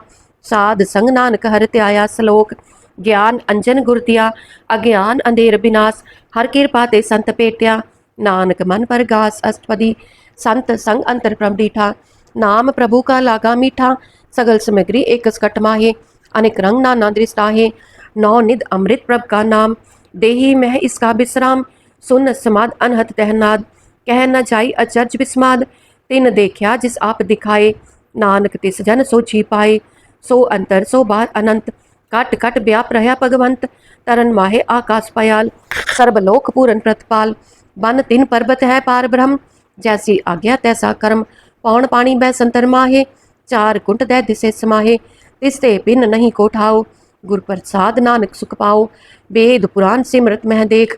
साध संग नानक हर त्याया श्लोक ज्ञान अंजन गुर दिया अज्ञान अंधेर विनाश हर कृपा ते संत पेट्या नानक मन पर गास अष्टपदी संत संग अंतर प्रभ डीठा नाम प्रभु का लागा मीठा सगल सामग्री एक स्कट माहे अनेक रंग नाना दृष्टाहे नौ निध अमृत प्रभ का नाम देही मह इसका विश्राम सुन समाद अनहत तहनाद कह न जाई अचर्ज विस्माद तिन देखा जिस आप दिखाए नानक तिस जन सो छी पाए सो अंतर सो बार अनंत कट कट व्याप रहा भगवंत तरन माहे आकाश पयाल सर्वलोक पूरन प्रतपाल बन तिन पर्वत है पार ब्रह्म जैसी आज्ञा तैसा कर्म पौन पानी बै संतर माहे चार कुंट दै दिसे समाहे तिसते पिन नहीं को ठाओ गुर प्रसाद नानक सुख पाओ वेद पुराण सिमरत मह देख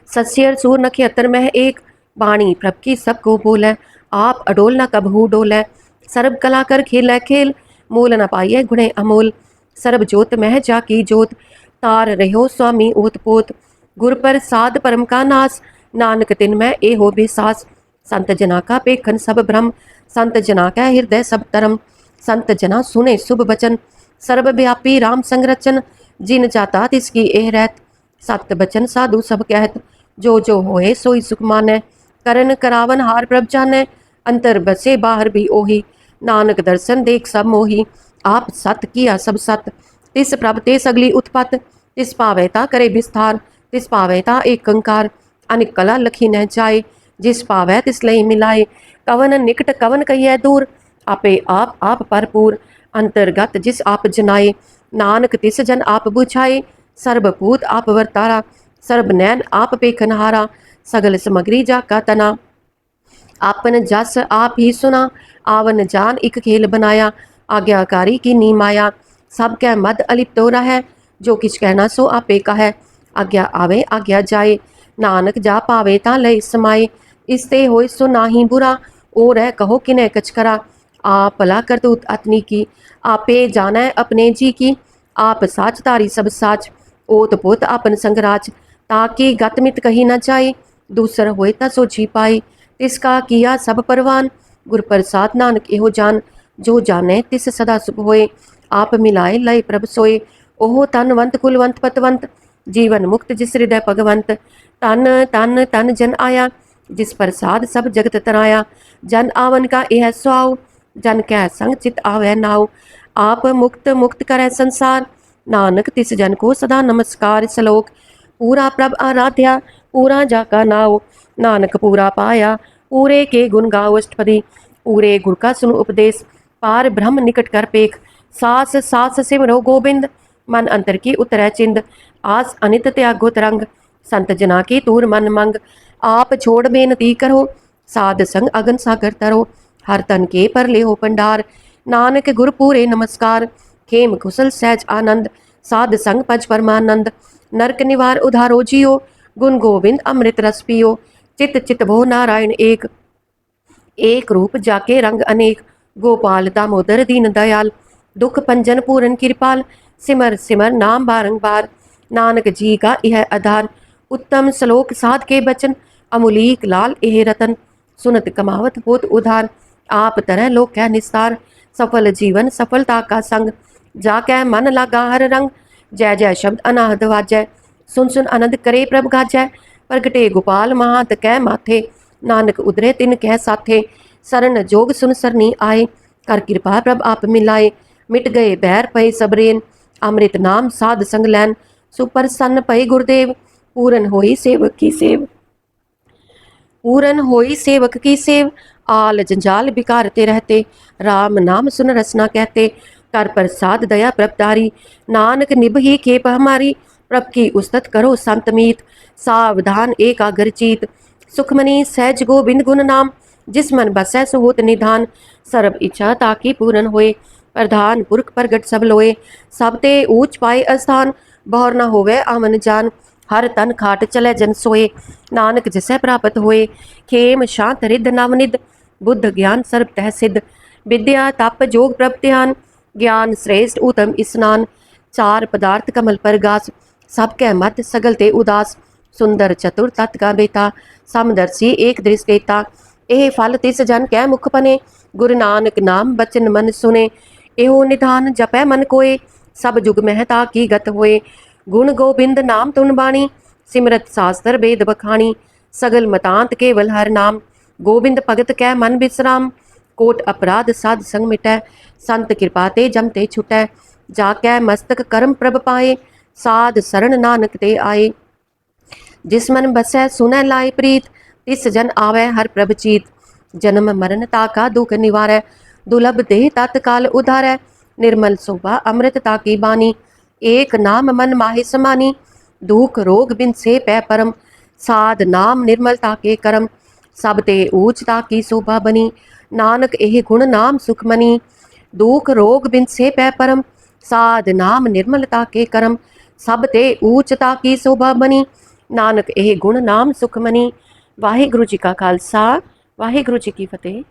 सस्यर सूर नक्षत्र मह एक बाणी प्रभ की सबको बोलै आप अडोल न कबहू डोलै सर्व कला कर खेलै खेल मूल न पाइये गुणे अमोल सर्व जोत मह जाकी जोत तार रहो स्वामी ओत पोत गुर प्रसाद परम का नास नानक तिन में ए हो बेसास संत जना का पेखन सब भ्रम संत जना का हृदय सब तरम संत जना सुने शुभ बचन सर्वव्यापी राम संरचन जिन जाता तिसकी एह रहत सत बचन साधु सब कहत जो जो होए सोई सुख मानै करन करावन हार प्रभ जानै अंतर बसे बाहर भी ओही नानक दर्शन देख सब मोही आप सत किया सब सत तिस प्रभ ते सगली उत्पत तिस पावैता करे विस्तार तिस पावैता एक कंकार अनिक कला लखी न जाए जिस पावै तिस लई मिलाए कवन निकट कवन कहिए दूर आपे आप भरपूर अंतर्गत जिस आप जनाए नानक तिस जन आप बुझाए सर्वभूत आप वर्तारा सर्वनैन आप पेखनहारा सगल सामग्री जाका तना आपन जस आप ही सुना आवन जान एक खेल बनाया आज्ञाकारी की नी माया सब कै मद अलिप्त हो रहा है जो किछ कहना सो आपे का है आज्ञा आवे आज्ञा जाए नानक जा पावे ता लय समाए इसते होय सो नाही बुरा ओ रह कहो किने कछ करा आप भला करतूत अतनी की आपे जाना अपने जी की आप साच तारी सब साच ओत पोत आपन संगराज ताकि गतमित कही न जाए दूसर होए ता सो जी पाए तिसका किया सब परवान। गुर प्रसाद नानक एहो जान, जो जाने तिस सदा सुख होए। आप मिलाए लय प्रभ सोए, ओहो तनवंत कुलवंत पतवंत। जीवन मुक्त जिस हृदय भगवंत, तन तन तन जन आया। जिस प्रसाद सब जगत तराया, जन आवन का यह स्वाव। जन कै संग चित आवे नाव, आप मुक्त मुक्त करे संसार। नानक तिस जन को सदा नमस्कार। सलोक पूरा प्रभ आराध्या, पूरा जाका नाव। नानक पूरा पाया, पूरे के गुण गाओ अष्टपदी। पूरे गुर का सुन उपदेश, पार ब्रह्म निकट कर पेख। सास सास सिमरो गोबिंद, मन अंतर की उतरै चिंद। आस अनित त्यागो तरंग, संत जना की तूर मन मंग। आप छोड़ बेनती करो, साध संग अगन सागर तरो। हर तन के पर ले हो पंडार, नानक गुर पूरे नमस्कार। खेम कुशल सहज आनंद, साध संग पज परमानंद। नरक निवार उधारो जियो, गुण गोविंद अमृत रस पियो। चित चित भो नारायण एक, एक रूप जाके रंग अनेक। गोपाल दामोदर दीन दयाल, दुख पंजन पूरन कृपाल। सिमर सिमर नाम बारंबार, नानक जी का यह आधार। उत्तम श्लोक साध के बचन, अमुलीक लाल एह रतन। सुनत कमावत होत उधार, आप तरह लोक कै निस्तार। सफल जीवन सफलता का संग, जाकै मन लागा हर रंग। जय जय शब्द अनाहद वाजै, सुन सुन आनंद करे प्रभ गाजै। प्रगटे गोपाल महात कै माथे, नानक उदरे तिन कै साथे। शरण जोग सुन सरनी आए, कर कृपा प्रभ आप मिलाए। मिट गए बैर पए सबरेन, अमृत नाम साध संग लैन। सुप्रसन्न पए गुरुदेव, पूरन होई सेवक की सेव। पूरन होई सेवक की सेव, आल जंजाल बिकारते रहते। राम नाम सुन रसना कहते, कर प्रसाद दया प्रभधारी। नानक निभ ही खेप हमारी, प्रभ की उस्तत करो संत मीत। सावधान एकाग्र चीत, सुखमनी सहज गोबिंद गुण नाम। जिस मन बसै सो होत निधान, सर्ब इच्छा ताकि पूरन होए। प्रधान पुरख प्रगट सब लोए, सब ते ऊंच पाए अस्थान। बहुर न होवे आमन जान, हर तन खाट चले जन सोए। नानक जिसे प्राप्त होए, खेम शांत रिद्ध नवनिध। बुद्ध ज्ञान सर्ब तह सिद्ध, विद्या तप जोग प्रभ ध्यान। ज्ञान श्रेष्ठ उत्तम स्नान, चार पदार्थ कमल पर गास। सबके मत सगल ते उदास, सुंदर चतुर तत् का बेता। समदर्शी एक दृश देता, एह फल तिस जन कै मुख पने। गुरु नानक नाम बचन मन सुने, एहो निधान जपै मन कोय। सब जुग महता की गत होए, गुण गोबिंद नाम तुन बाणी। सिमरत शास्त्र वेद बखानी, सगल मतांत केवल हर नाम। गोबिंद भगत कै मन विश्राम, कोट अपराध साध संग मिटै। संत कृपा ते जमते छुटै, जाकै मस्तक कर्म प्रभ पाए। साध शरण नानक ते आए, जिस मन बसै सुनै लाए प्रीत। तिस जन आवे हर प्रभ चीत, जन्म मरण ताका दुख निवारै। दुर्लभ देह तत्काल उधारै, निर्मल शोभा अमृत ताकी बानी। एक नाम मन माहि समानी, दुख रोग बिन से पै परम। साध नाम निर्मलता के करम, सब ते ऊंच ताकी शोभा बनी। नानक एह गुण नाम सुखमनी, दुख रोग बिन से पै परम। साध नाम निर्मलता के करम, सब ते ऊंच ताकी शोभा बनी। नानक एह गुण नाम सुखमनी। वाहिगुरु जी का खालसा, वाहिगुरु जी की फतेह।